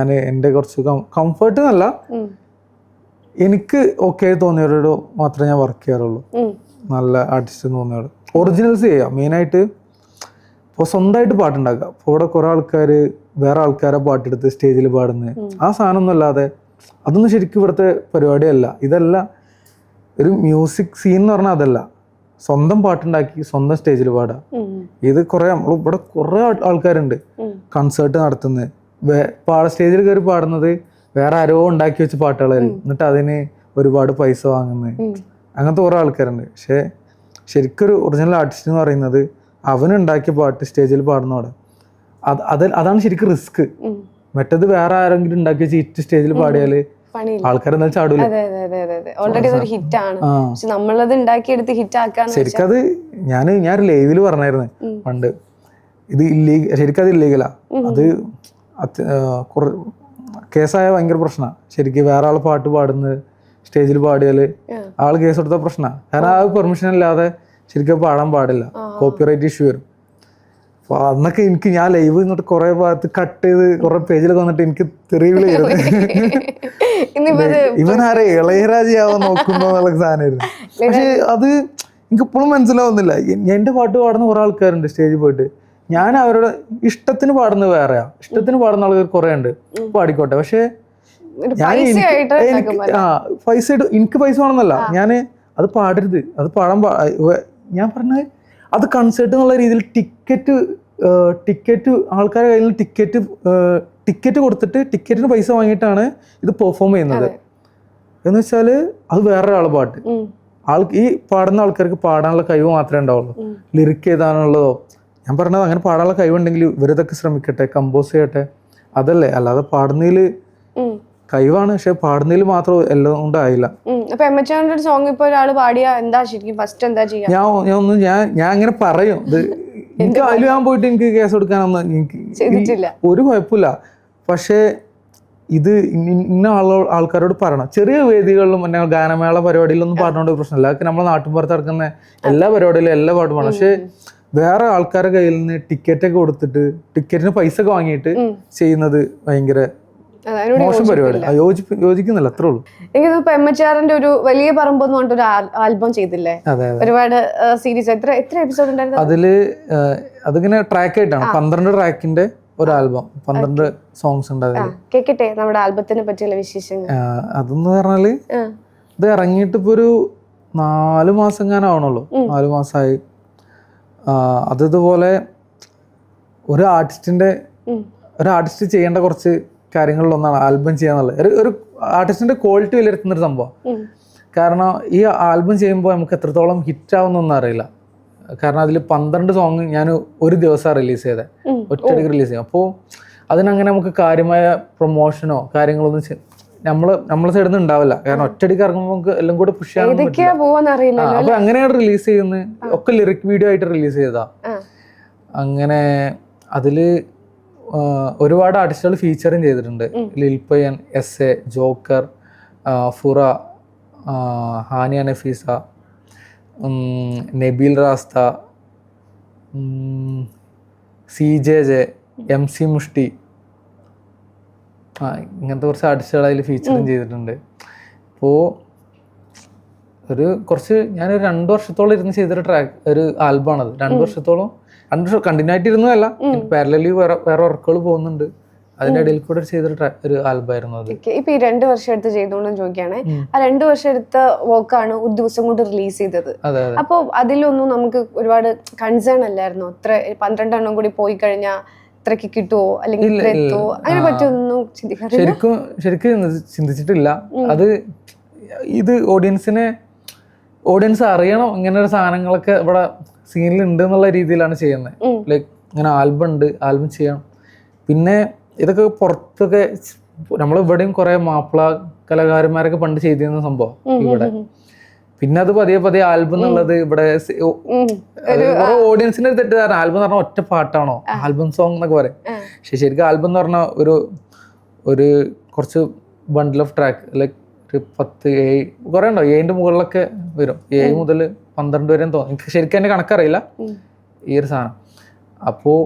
എൻ്റെ കുറച്ച് കംഫർട്ട് എന്നല്ല, എനിക്ക് ഓക്കെ തോന്നിയവരോട് മാത്രമേ ഞാൻ വർക്ക് ചെയ്യാറുള്ളൂ. നല്ല ആർട്ടിസ്റ്റ് തോന്നിയവരോട് ഒറിജിനൽസ് ചെയ്യാം. മെയിനായിട്ട് ഇപ്പോൾ സ്വന്തമായിട്ട് പാട്ടുണ്ടാക്കുക. ഇപ്പോൾ ഇവിടെ കുറെ ആൾക്കാർ വേറെ ആൾക്കാരെ പാട്ടെടുത്ത് സ്റ്റേജിൽ പാടുന്നത്, ആ സാധനമൊന്നും അല്ലാതെ അതൊന്നും ശരിക്കും ഇവിടുത്തെ പരിപാടിയല്ല. ഇതല്ല ഒരു മ്യൂസിക് സീൻ എന്ന് പറഞ്ഞാൽ. അതല്ല, സ്വന്തം പാട്ടുണ്ടാക്കി സ്വന്തം സ്റ്റേജിൽ പാടാം. ഇത് ഇവിടെ കുറെ ആൾക്കാരുണ്ട് കൺസേർട്ട് നടത്തുന്നത്, സ്റ്റേജിൽ കയറി പാടുന്നത് വേറെ ആരോ ഉണ്ടാക്കി വെച്ച പാട്ടുകളായിരിക്കും, എന്നിട്ട് അതിന് ഒരുപാട് പൈസ വാങ്ങുന്നത്. അങ്ങനത്തെ കുറെ ആൾക്കാരുണ്ട്. പക്ഷെ ശരിക്കും ഒരു ഒറിജിനൽ ആർട്ടിസ്റ്റ് എന്ന് പറയുന്നത് അവനുണ്ടാക്കിയ പാട്ട് സ്റ്റേജിൽ പാടുന്നവിടെ. അതാണ് ശരിക്കും റിസ്ക്. മറ്റത് വേറെ ആരെങ്കിലും ഉണ്ടാക്കി വെച്ച് ഹിറ്റ് സ്റ്റേജിൽ പാടിയാല് ആൾക്കാരെന്താ ചാടൂല. ശരിക്കത് ഞാൻ ലൈവില് പറഞ്ഞായിരുന്നു പണ്ട്. ഇത് ശരിക്കും അത് ഇല്ലീഗലാ. അത് കേസായ ഭയങ്കര പ്രശ്നമാണ്. ശരിക്കും വേറെ ആൾ പാട്ട് പാടുന്നത് സ്റ്റേജിൽ പാടിയാൽ ആൾ കേസ് കൊടുത്ത പ്രശ്നമാണ്. കാരണം ആ പെർമിഷൻ ഇല്ലാതെ ശരിക്കും പാടാൻ പാടില്ല, കോപ്പിറൈറ്റ് ഇഷ്യൂ വരും. അപ്പോൾ അന്നൊക്കെ ഞാൻ ലൈവ് എന്നിട്ട് കുറേ ഭാഗത്ത് കട്ട് ചെയ്ത് കുറേ പേജിലൊക്കെ വന്നിട്ട് എനിക്ക് തെറിവിളി ഇവനാരെ ഇളയരാജയാവാൻ നോക്കുന്നോ എന്നുള്ള സാധനമായിരുന്നു. പക്ഷെ അത് എനിക്കിപ്പോഴും മനസ്സിലാവുന്നില്ല. എൻ്റെ പാട്ട് പാടുന്ന കുറേ ആൾക്കാരുണ്ട് സ്റ്റേജിൽ പോയിട്ട്. ഞാൻ അവരുടെ ഇഷ്ടത്തിന് പാടുന്നത് വേറെയാ, ഇഷ്ടത്തിന് പാടുന്ന ആൾക്കാർ കുറേ ഉണ്ട്, പാടിക്കോട്ടെ. പക്ഷെ പൈസ എനിക്ക് പൈസ വേണമെന്നല്ല, ഞാൻ അത് പാടരുത്, അത് പാടാൻ ഞാൻ പറഞ്ഞത് അത് കൺസേർട്ട് എന്നുള്ള രീതിയിൽ ടിക്കറ്റ് ആൾക്കാരുടെ കയ്യിൽ നിന്ന് ടിക്കറ്റ് കൊടുത്തിട്ട് ടിക്കറ്റിന് പൈസ വാങ്ങിയിട്ടാണ് ഇത് പെർഫോം ചെയ്യുന്നത്. എന്ന് വെച്ചാൽ അത് വേറൊരാളെ പാട്ട്, ഈ പാടുന്ന ആൾക്കാർക്ക് പാടാനുള്ള കഴിവ് മാത്രമേ ഉണ്ടാവുള്ളൂ, ലിറിക്ക് എഴുതാനുള്ളതോ. ഞാൻ പറഞ്ഞത് അങ്ങനെ പാടാനുള്ള കഴിവുണ്ടെങ്കിൽ ഇവരിതൊക്കെ ശ്രമിക്കട്ടെ, കമ്പോസ് ചെയ്യട്ടെ, അതല്ലേ. അല്ലാതെ പാടുന്നതിൽ കഴിവാണ്, പക്ഷെ പാടുന്നതിൽ മാത്രം എല്ലാം കൊണ്ടായില്ല. സോങ് ഇപ്പൊ ഒരാൾ പാടിയാ എന്താ ശരിക്കും ഫസ്റ്റ് എന്താ ചെയ്യാ? ഞാൻ അങ്ങനെ പറയും, ഇത് എനിക്ക് അതിൽ ഞാൻ പോയിട്ട് എനിക്ക് കേസ് കൊടുക്കാനൊന്നും എനിക്ക് ഒരു കുഴപ്പമില്ല. പക്ഷേ ഇത് ഇന്ന ആൾക്കാരോട് പറയണം. ചെറിയ വേദികളിലും പിന്നെ ഗാനമേള പരിപാടിയിലൊന്നും പാടുന്നോണ്ട് പ്രശ്നമില്ല. അതൊക്കെ നമ്മളെ നാട്ടിൻപുറത്ത് നടക്കുന്ന എല്ലാ പരിപാടിയിലും എല്ലാ പാട്ടും പാടും. പക്ഷെ വേറെ ആൾക്കാരുടെ കയ്യിൽ നിന്ന് ടിക്കറ്റൊക്കെ കൊടുത്തിട്ട് ടിക്കറ്റിന് പൈസ ഒക്കെ വാങ്ങിയിട്ട് ചെയ്യുന്നത് ഭയങ്കര മോശം പരിപാടി. യോജിക്കുന്നില്ല, അത്രേ ഉള്ളൂ. എനിക്കിപ്പോ എംഎച്ച്ആറിന്റെ ഒരു വലിയ പറമ്പ് എന്ന് പറഞ്ഞിട്ട് ഒരു ആൽബം ചെയ്തില്ലേ, ഒരുപാട് സീരീസ്, എത്ര എപ്പിസോഡ് ഉണ്ടായിരുന്നു അതില്? അതിങ്ങനെ ട്രാക്ക് ആയിട്ടാണ്, 12 ട്രാക്കിന്റെ ഒരു ആൽബം, 12 സോങ്സ് ഉണ്ട് അതിൽ. കേക്കട്ടെ നമ്മുടെ ആൽബത്തിനെ പറ്റിയുള്ള വിശേഷങ്ങൾ. അതെന്ന് പറഞ്ഞാല് ഇത് ഇറങ്ങിയിട്ട് ഇപ്പൊ ഒരു 4 മാസം എങ്ങാനും ആവണുള്ളൂ, 4 മാസമായി. അതിതുപോലെ ഒരു ആർട്ടിസ്റ്റ് ചെയ്യേണ്ട കുറച്ച് കാര്യങ്ങളിലൊന്നാണ് ആൽബം ചെയ്യാന്നുള്ളത്. ഒരു ആർട്ടിസ്റ്റിന്റെ ക്വാളിറ്റി വിലയിരുത്തുന്നൊരു സംഭവം. കാരണം ഈ ആൽബം ചെയ്യുമ്പോൾ നമുക്ക് എത്രത്തോളം ഹിറ്റ് ആവുന്നൊന്നും അറിയില്ല. കാരണം അതിൽ 12 സോങ് ഞാൻ ഒരു ദിവസം റിലീസ് ചെയ്തത്, ഒറ്റയടിക്ക് റിലീസ് ചെയ്യും. അപ്പോൾ അതിനങ്ങനെ നമുക്ക് കാര്യമായ പ്രൊമോഷനോ കാര്യങ്ങളൊന്നും നമ്മളെ സൈഡിൽ നിന്ന് ഉണ്ടാവില്ല. കാരണം ഒറ്റയടിക്ക് ഇറങ്ങുമ്പോൾ നമുക്ക് എല്ലാം കൂടെ പുഷ് ചെയ്യാൻ പറ്റില്ല. അപ്പൊ അങ്ങനെയാണ് റിലീസ് ചെയ്യുന്നത്, ഒക്കെ ലിറിക് വീഡിയോ ആയിട്ട് റിലീസ് ചെയ്തതാ. അങ്ങനെ അതില് ഒരുപാട് ആർട്ടിസ്റ്റുകൾ ഫീച്ചറും ചെയ്തിട്ടുണ്ട്. ലിൽപയൻ, എസ്.എ, Joker, ഫുറ, ഹാനിയ Nafeesa, Nabeel റാസ്ത, CJJ, MC മുഷ്ടി, ഇങ്ങനത്തെ കുറച്ച് ആർട്ടിസ്റ്റുകൾ അതിൽ ഫീച്ചറും ചെയ്തിട്ടുണ്ട്. അപ്പോൾ ഞാനൊരു 2 വർഷത്തോളം ഇരുന്ന് ചെയ്തൊരു ഒരു ആൽബമാണത്. 2 വർഷത്തോളം കണ്ടിന്യൂ ആയിട്ട് ഇരുന്നതല്ല, പാരലലി വേറെ വർക്കുകൾ പോകുന്നുണ്ട്. അതിന്റെ ഇടയിൽ കൂടെ ചെയ്തൊരു ആൽബമായിരുന്നു അത്. ഇപ്പൊ ഈ 2 വർഷം എടുത്ത് ചെയ്തോണ്ടെന്ന് ചോദിക്കുകയാണെ, ആ 2 വർഷം എടുത്ത വർക്കാണ് ഒരു ദിവസം കൊണ്ട് റിലീസ് ചെയ്തത്. അപ്പൊ അതിലൊന്നും നമുക്ക് ഒരുപാട് കൺസേൺ അല്ലായിരുന്നു, ഇത്ര 12 എണ്ണം കൂടി പോയി കഴിഞ്ഞാൽ ഇത്രക്ക് കിട്ടുമോ അല്ലെങ്കിൽ ഇത്ര എത്തുമോ, അങ്ങനെ പറ്റൊന്നും ശരിക്കും ചിന്തിച്ചിട്ടില്ല. അത് ഇത് ഓഡിയൻസ് അറിയണം ഇങ്ങനെ ഒരു സാധനങ്ങളൊക്കെ ഇവിടെ സീനിൽ ഉണ്ട് എന്നുള്ള രീതിയിലാണ് ചെയ്യുന്നത്. ലൈക്ക് ഇങ്ങനെ ആൽബം ചെയ്യണം. പിന്നെ ഇതൊക്കെ പുറത്തൊക്കെ നമ്മളിവിടെയും കുറെ മാപ്പിള കലാകാരന്മാരൊക്കെ പണ്ട് ചെയ്തിരുന്ന സംഭവം ഇവിടെ. പിന്നെ അത് പതിയെ ആൽബം എന്നുള്ളത് ഇവിടെ ഓഡിയൻസിന്റെ ഒരു തെറ്റിദ്ധാരണ, ആൽബം എന്ന് പറഞ്ഞാൽ ഒറ്റ പാട്ടാണോ, ആൽബം സോങ് എന്നൊക്കെ പറയും. പക്ഷെ ശരിക്കും ആൽബം എന്ന് പറഞ്ഞാൽ ഒരു കുറച്ച് ബണ്ടിൽ ഓഫ് ട്രാക്ക്, ലൈക്ക് ഒരു 10 7 കുറെ ഉണ്ടോ, 7ന്റെ മുകളിലൊക്കെ വരും, 7 മുതൽ 12 വരെ തോന്നും. എനിക്ക് ശരിക്കും എൻ്റെ കണക്കറിയില്ല ഈ ഒരു സാധനം. അപ്പോൾ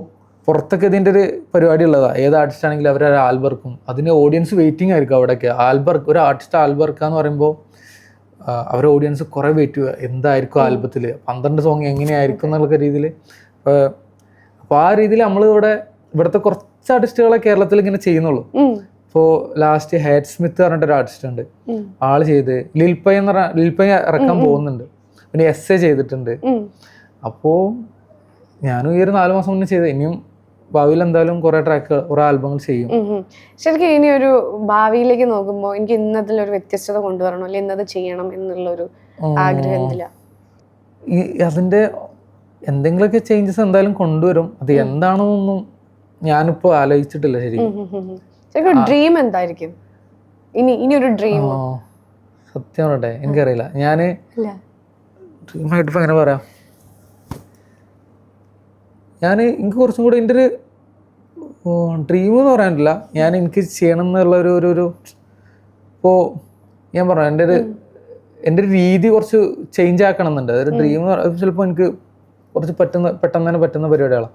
പുറത്തൊക്കെ ഇതിൻ്റെ ഒരു പരിപാടി ഉള്ളതാണ്. ഏത് ആർട്ടിസ്റ്റ് ആണെങ്കിലും അവരൊരു ആൽബർക്കും അതിന് ഓഡിയൻസ് വെയിറ്റിംഗ് ആയിരിക്കും. അവിടെയൊക്കെ ഒരു ആർട്ടിസ്റ്റ് ആൽബർക്കാന്ന് പറയുമ്പോൾ അവരുടെ ഓഡിയൻസ് കുറേ വെയിറ്റ് ചെയ്യുക, എന്തായിരിക്കും ആൽബത്തിൽ 12 സോങ് എങ്ങനെയായിരിക്കും എന്നുള്ള രീതിയിൽ. അപ്പോൾ ആ രീതിയിൽ നമ്മൾ ഇവിടുത്തെ കുറച്ച് ആർട്ടിസ്റ്റുകളെ കേരളത്തിൽ ഇങ്ങനെ ചെയ്യുന്നുള്ളൂ. ഇപ്പോൾ ലാസ്റ്റ് ഹേറ്റ് സ്മിത്ത് പറഞ്ഞിട്ടൊരു ആർട്ടിസ്റ്റ് ഉണ്ട്, ആള് ചെയ്ത് ലിൽപൈ ഇറക്കാൻ പോകുന്നുണ്ട്. പിന്നെ എസ്.എ ചെയ്തിട്ടുണ്ട്. അപ്പോൾ ഞാനും ഈ ഒരു 4 മാസം മുന്നേ ചെയ്ത്, ഇനിയും ഭാവിയിൽ എന്തായാലും കുറെ ആൽബങ്ങൾ ചെയ്യും. ശരിക്കും ഇനി ഒരു ഭാവിയിലേക്ക് നോക്കുമ്പോൾ എനിക്ക് ഇന്നതിലൊരു വ്യത്യസ്തത കൊണ്ടുവരണം, അല്ലെങ്കിൽ ഇന്നത് ചെയ്യണം എന്നുള്ളൊരു ആഗ്രഹം അതിന്റെ എന്തെങ്കിലുമൊക്കെ ചേഞ്ചസ് എന്തായാലും കൊണ്ടുവരും. അത് എന്താണെന്നൊന്നും ഞാനിപ്പോ ആലോചിച്ചിട്ടില്ല. ശരിക്കും ഡ്രീം എന്തായിരിക്കും ഇനി ഒരു ഡ്രീം? സത്യം പറയട്ടെ, എനിക്കറിയില്ല. ഡ്രീമായിട്ട് ഇപ്പൊ എങ്ങനെ പറയാം, എനിക്ക് കുറച്ചും കൂടെ എൻ്റെ ഒരു ഡ്രീം എന്ന് പറയാനില്ല, എനിക്ക് ചെയ്യണം എന്നുള്ള ഒരു ഇപ്പോൾ ഞാൻ പറഞ്ഞു എൻ്റെ ഒരു രീതി കുറച്ച് ചേഞ്ച് ആക്കണം എന്നുണ്ട്. അതൊരു ഡ്രീം എന്ന് പറയുന്നത് ചിലപ്പോൾ എനിക്ക് കുറച്ച് പെട്ടെന്ന് തന്നെ പറ്റുന്ന പരിപാടികളാണ്.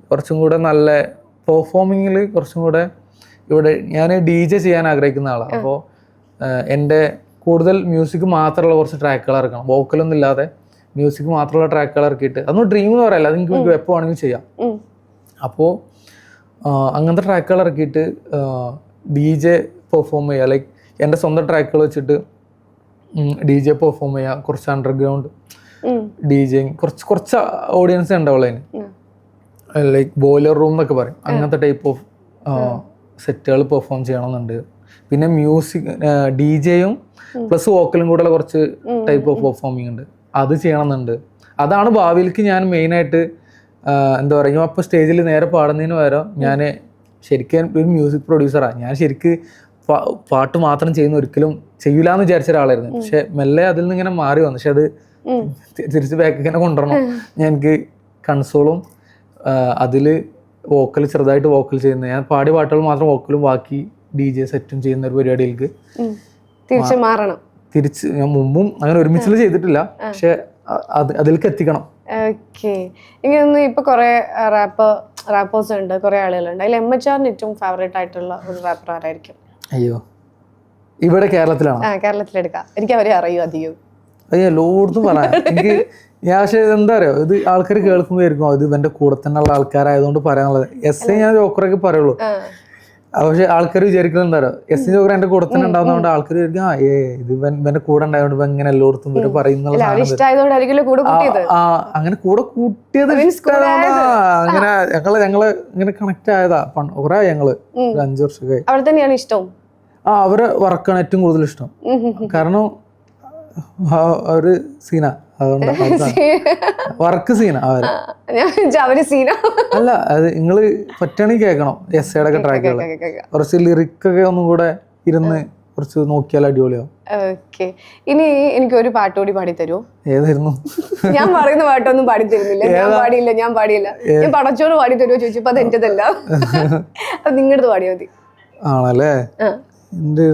കുറച്ചും കൂടെ നല്ല പെർഫോമിങ്ങിൽ കുറച്ചും കൂടെ ഇവിടെ ഞാൻ DJ ചെയ്യാൻ ആഗ്രഹിക്കുന്ന ആളാണ്. അപ്പോൾ എൻ്റെ കൂടുതൽ മ്യൂസിക് മാത്രമുള്ള കുറച്ച് ട്രാക്കുകൾ ഇറക്കണം, വോക്കലൊന്നും ഇല്ലാതെ മ്യൂസിക് മാത്രമുള്ള ട്രാക്കുകൾ ഇറക്കിയിട്ട്. അതൊന്നും ഡ്രീം എന്ന് പറയല്ല, അത് എനിക്ക് എപ്പോൾ വേണമെങ്കിലും ചെയ്യാം. അപ്പോൾ അങ്ങനത്തെ ട്രാക്കുകൾ ഇറക്കിയിട്ട് DJ പെർഫോം ചെയ്യുക, ലൈക്ക് എൻ്റെ സ്വന്തം ട്രാക്കുകൾ വെച്ചിട്ട് DJ പെർഫോം ചെയ്യുക, കുറച്ച് അണ്ടർഗ്രൗണ്ട് DJing, കുറച്ച് ഓഡിയൻസ് ഉണ്ടാവുള്ളൂ അതിന്, ലൈക്ക് ബോയിലർ റൂം എന്നൊക്കെ പറയും, അങ്ങനത്തെ ടൈപ്പ് ഓഫ് സെറ്റുകൾ പെർഫോം ചെയ്യണമെന്നുണ്ട്. പിന്നെ മ്യൂസിക് DJയും പ്ലസ് വോക്കലും കൂടെ കുറച്ച് ടൈപ്പ് ഓഫ് പെർഫോമിങ് ഉണ്ട്, അത് ചെയ്യണമെന്നുണ്ട്. അതാണ് ഭാവിയിലേക്ക് ഞാൻ മെയിനായിട്ട് എന്താ പറയുക, അപ്പോൾ സ്റ്റേജിൽ നേരെ പാടുന്നതിന് പകരം ഞാൻ ശരിക്കും ഒരു മ്യൂസിക് പ്രൊഡ്യൂസറാണ്. ഞാൻ ശരിക്ക് പാട്ട് മാത്രം ചെയ്യുന്ന ഒരിക്കലും ചെയ്യില്ല എന്ന് വിചാരിച്ച ഒരാളായിരുന്നു. പക്ഷെ മെല്ലെ അതിൽ നിന്ന് ഇങ്ങനെ മാറി വന്നു. പക്ഷെ അത് തിരിച്ച് ബാക്ക് ഇങ്ങനെ കൊണ്ടുവരണം. എനിക്ക് കൺസോളും അതിൽ വോക്കൽ ചെറുതായിട്ട് വോക്കൽ ചെയ്യുന്നത്, ഞാൻ പാടിയ പാട്ടുകൾ മാത്രം വോക്കലും ബാക്കി DJ സെറ്റും ചെയ്യുന്ന ഒരു പരിപാടിയിലേക്ക് തിരിച്ച് ഞാൻ മുമ്പും അങ്ങനെ ഒരുമിച്ചുള്ള ചെയ്തിട്ടില്ല, പക്ഷെ അതിലേക്ക് എത്തിക്കണം. ഓക്കെ. ഇങ്ങനെ ഇപ്പൊ കുറെ റാപ്പേഴ്സ് ഉണ്ട്, കുറെ ആളുകളുണ്ട്. അതിൽ MHRന് ഏറ്റവും ഫേവറേറ്റ് ആയിട്ടുള്ള ഒരു റാപ്പർ ആരായിരിക്കും? അയ്യോ, ഇവിടെ കേരളത്തിലാണ്. കേരളത്തിലെടുക്കാം, എനിക്ക് അവരെ അറിയൂ അധികം. അയ്യോ, ലോർന്ന് പറയാം എനിക്ക്. ഞാൻ പക്ഷേ എന്താ പറയുക, ഇത് ആൾക്കാർ കേൾക്കുമ്പോഴായിരിക്കും ഇത് ഇവന്റെ കൂടെ തന്നെ ഉള്ള ആൾക്കാരായതുകൊണ്ട് പറയാനുള്ളത്. ഞാൻ ജോക്കറൊക്കെ പറയുള്ളൂ, പക്ഷെ ആൾക്കാർ വിചാരിക്കുന്നത് എന്താ പറയുക, ജോക്കർ എന്റെ കൂടെ തന്നെ ഉണ്ടാവുന്നതുകൊണ്ട് ആൾക്കാർ വിചാരിക്കും ഇത് ഇവന്റെ കൂടെ ഉണ്ടായതുകൊണ്ട് ഇവൻ ഇങ്ങനെ എല്ലായിടത്തും ഇവര് പറയുന്ന അങ്ങനെ കൂടെ കൂട്ടിയത് അങ്ങനെ ഞങ്ങള് ഇങ്ങനെ കണക്ട് ആയതാ. കുറെ ഞങ്ങള് 5 വർഷമൊക്കെ അവിടെ തന്നെയാണ് ഇഷ്ടം. അവരെ വർക്കാണ് ഏറ്റവും കൂടുതൽ ഇഷ്ടം. കാരണം ഒരു സീന, അതുകൊണ്ട് വർക്ക് സീന അവര് സീന അല്ല. അത് നിങ്ങള് പറ്റുകയാണെങ്കിൽ കേൾക്കണം. എസ്സയുടെ ഒക്കെ ട്രാക്കുകൾ കുറച്ച് ലിറിക്കൊക്കെ ഒന്നും കൂടെ ഇരുന്ന് കുറച്ച് നോക്കിയാൽ അടിപൊളിയാവും. ഓക്കെ. ഇനി എനിക്ക് ഒരു പാട്ട് കൂടി പാടിത്തരുമോ? ഏതായിരുന്നു? ഞാൻ പറയുന്ന പാട്ടൊന്നും പാടിത്തരുന്നില്ല. ഞാൻ പാടിയില്ല. ഞാൻ പടച്ചോട് പാടിത്തരുമോ ചോദിച്ചപ്പോ അത് എന്റേതല്ല, അത് നിങ്ങളുടെ പാടിയാ മതി. ആണല്ലേ? എന്റെ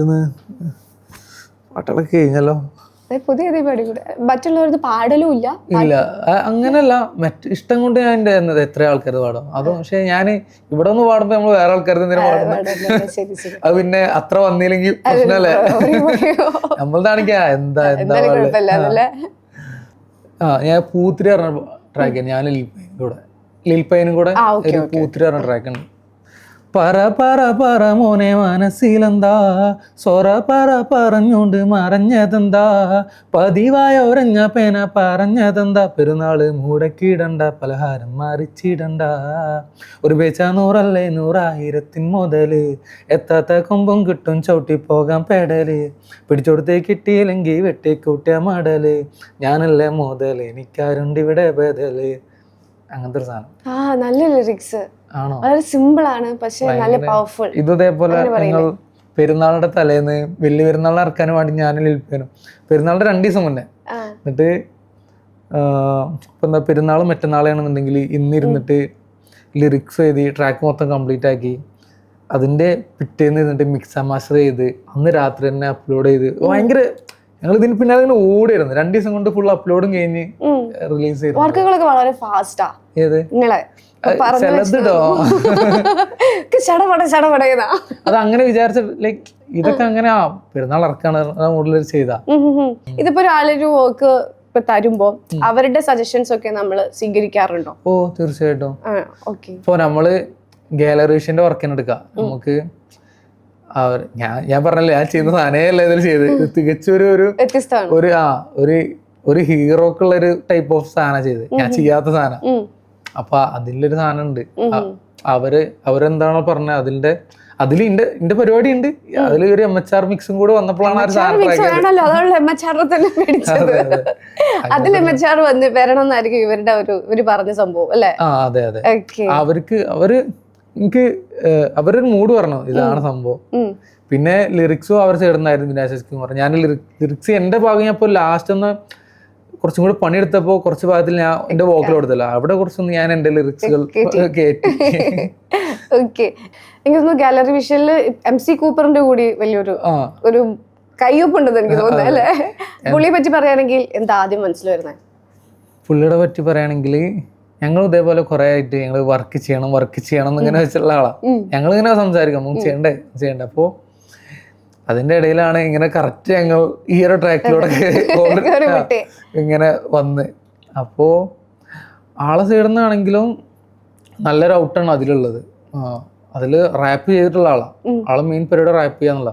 പാട്ടുകളൊക്കെ കഴിഞ്ഞല്ലോ. പുതിയ പാടി കൂടെ മറ്റുള്ളവർക്ക് പാടലും ഇല്ല. അങ്ങനല്ല, ഇഷ്ടം കൊണ്ട് ഞാൻ എത്ര ആൾക്കാർ പാടും അത്. പക്ഷെ ഞാൻ ഇവിടെ ഒന്ന് പാടുമ്പോ നമ്മള് വേറെ ആൾക്കാർക്ക് എന്തിനാ പാടുന്നത്? അത് പിന്നെ അത്ര വന്നില്ലെങ്കിൽ പ്രശ്നമല്ലേ? നമ്മളതാണിക്കാ എന്താ ഞാൻ പൂത്തിരി പറഞ്ഞ ട്രാക്ക്, ഞാൻ ലിൽപൈനും കൂടെ ഒരു പൂത്തിരി പറഞ്ഞ ട്രാക്ക് ഉണ്ട്. പറ പറ പറ മോനെ മനസ്സിലെന്താ, സൊറ പറ പറഞ്ഞോണ്ട് മറഞ്ഞതെന്താ, പതിവായ ഒരഞ്ഞ പേന പറഞ്ഞതെന്താ, പെരുന്നാള് മുടക്കിടണ്ട പലഹാരം മറിച്ചിടണ്ട, ഒരു പേച്ച 100 100,000 മുതല്, എത്താത്ത കൊമ്പും കിട്ടും ചവിട്ടി പോകാൻ പെടല്, പിടിച്ചോടത്തേ കിട്ടിയില്ലെങ്കിൽ വെട്ടിക്കൂട്ടിയ മടല്, ഞാനല്ലേ മുതല് എനിക്കാരുണ്ട് ഇവിടെ ബദല്. അങ്ങനത്തെ ഒരു സാധനം. നല്ല ലിറിക്സ് ആണോ? വളരെ സിമ്പിൾ ആണ്, പക്ഷെ നല്ല പവർഫുൾ. ഇതേപോലെ ഞങ്ങൾ പെരുന്നാളിന്റെ തലേന്ന് വലിയ പെരുന്നാളിന് ഇറക്കാൻ വേണ്ടി ഞാൻ ലിൽപ്പേനും പെരുന്നാളിന്റെ 2 ദിവസം മുന്നേ, എന്നിട്ട് ഇപ്പൊ എന്താ പെരുന്നാൾ മറ്റന്നാളാണെന്നുണ്ടെങ്കിൽ ഇന്നിരുന്നിട്ട് ലിറിക്സ് എഴുതി ട്രാക്ക് മൊത്തം കംപ്ലീറ്റ് ആക്കി, അതിന്റെ പിറ്റേന്ന് ഇരുന്നിട്ട് മിക്സ് ആൻഡ് മാസ്റ്റർ ചെയ്ത് അന്ന് രാത്രി തന്നെ അപ്ലോഡ് ചെയ്ത് ഭയങ്കര ഞങ്ങൾ ഇതിന് പിന്നെ അതിങ്ങനെ ഓടിയായിരുന്നു. 2 ദിവസം കൊണ്ട് ഫുൾ അപ്ലോഡും കഴിഞ്ഞ് റിലീസ് ചെയ്തു. വർക്കുകളൊക്കെ വളരെ ഫാസ്റ്റാ. ഏത് ചിലതിടോ അത് അങ്ങനെ വിചാരിച്ച ലൈക്ക് ഇതൊക്കെ അങ്ങനെ പെരുന്നാൾ ഇറക്കാണ് കൂടുതൽ ചെയ്താ. ഇതിപ്പോ ഒരാളൊരു വർക്ക് ഇപ്പൊ തരുമ്പോ അവരുടെ സജഷൻസ് ഒക്കെ നമ്മൾ സ്വീകരിക്കാറുണ്ടോ? ഓ തീർച്ചയായിട്ടും. ഇപ്പൊ നമ്മള് ഗാലറീഷ്യന്റെ വർക്കിന് എടുക്കാം, നമുക്ക് ഞാൻ പറഞ്ഞല്ലേ ഞാൻ ചെയ്യുന്ന സാധനമല്ല ഇതിൽ ചെയ്ത്, തികച്ചൊരു ഒരു ഹീറോക്കുള്ള ഒരു ടൈപ്പ് ഓഫ് സാധനം ചെയ്ത്, ഞാൻ ചെയ്യാത്ത സാധനം. അപ്പൊ അതിലൊരു സാധനം ഉണ്ട്, അവരെന്താണോ പറഞ്ഞത് അതിൽ എന്റെ പരിപാടി ഉണ്ട്. അതിൽ ഒരു MHR മിക്സും കൂടെ വന്നപ്പോഴാണ് ആ സാധനം ഇവരുടെ ഒരു പറഞ്ഞ സംഭവം അല്ലേ? അതെ അതെ. അവരൊരു മൂഡ് പറഞ്ഞു ഇതാണ് സംഭവം. പിന്നെ ലിറിക്സും അവർ ചേർന്നായിരുന്നു. ദിനാശ് കുമാർ, ഞാൻ ലിറിക്സ് എന്റെ ഭാഗം ഞാൻ ഇപ്പോൾ ലാസ്റ്റ് ഒന്ന് കുറച്ചും കൂടി പണിയെടുത്തപ്പോൾ കുറച്ച് ഭാഗത്തിൽ ഞാൻ എൻ്റെ വോക്കൽ കൊടുത്തില്ല, അവിടെ കുറച്ചൊന്നും ഞാൻ എൻ്റെ ലിറിക്സുകൾ കേട്ടി. ഓക്കെ, എനിക്ക് തോന്നുന്നു ഗാലറി വിഷനിൽ MC കൂപ്പറിന്റെ കൂടി വലിയൊരു ഒരു കയ്യൊപ്പുണ്ടെന്ന് എനിക്ക് തോന്നുന്നു അല്ലേ? പുള്ളിയെ പറ്റി പറയുകയാണെങ്കിൽ എന്താ ആദ്യം മനസ്സിൽ വരുന്നത്? പുള്ളിയുടെ പറ്റി പറയുകയാണെങ്കിൽ ഞങ്ങൾ ഇതേപോലെ കുറെ ആയിട്ട് ഞങ്ങൾ വർക്ക് ചെയ്യണം എന്നിങ്ങനെ വെച്ചുള്ള ആളാ. ഞങ്ങൾ ഇങ്ങനെ സംസാരിക്കാം, നമുക്ക് ചെയ്യണ്ടേ. അപ്പോൾ അതിന്റെ ഇടയിലാണ് ഇങ്ങനെ കറക്റ്റ് ഞങ്ങൾ ഈ ഒരു ട്രാക്കിലൂടെ ഇങ്ങനെ വന്ന്. അപ്പോൾ ആളെ സൈഡിൽ നിന്നാണെങ്കിലും നല്ലൊരു ഔട്ടാണ് അതിലുള്ളത്. അതിൽ റാപ്പ് ചെയ്തിട്ടുള്ള ആളെ മെയിൻ പരിപാടി റാപ്പ് ചെയ്യാന്നുള്ള.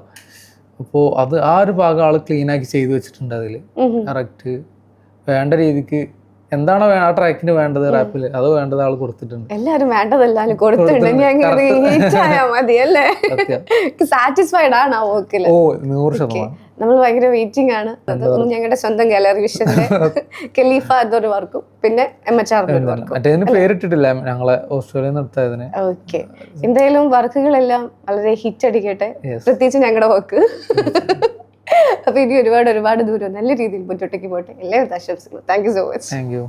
അപ്പോൾ അത് ആ ഒരു ഭാഗം ആള് ക്ലീൻ ആക്കി ചെയ്തു വെച്ചിട്ടുണ്ട്. അതിൽ കറക്റ്റ് വേണ്ട രീതിക്ക് എന്താണോ ആ ട്രാക്കിന് വേണ്ടത് റാപ്പില് അത് വേണ്ടത് ആള് കൊടുത്തിട്ടുണ്ട്. എല്ലാരും വേണ്ടതെല്ലാം കൊടുത്തിട്ടുണ്ട്. മതി അല്ലേ? സാറ്റിസ്ഫൈഡ് ആണ് ആ വർക്കില്. 100%. നമ്മൾ ഭയങ്കര വെയിറ്റിംഗ് ആണ്. ഞങ്ങളുടെ സ്വന്തം ഗാലറി വിഷന്റെ ഖലീഫ എന്നൊരു വർക്കും പിന്നെ MHR മറ്റേതിന് പേരിട്ടിട്ടില്ല, ഞങ്ങളെ ഓസ്ട്രേലിയ നിർത്തായതിന്. ഓക്കെ, എന്തായാലും വർക്കുകളെല്ലാം വളരെ ഹിറ്റ് അടിക്കട്ടെ, പ്രത്യേകിച്ച് ഞങ്ങളുടെ വർക്ക്. അപ്പൊ ഇനി ഒരുപാട് ദൂരം നല്ല രീതിയിൽ മുന്നോട്ടേക്ക് പോട്ടെ. എല്ലാവരും ആശംസിക്കുന്നു. Thank you so much. Thank you.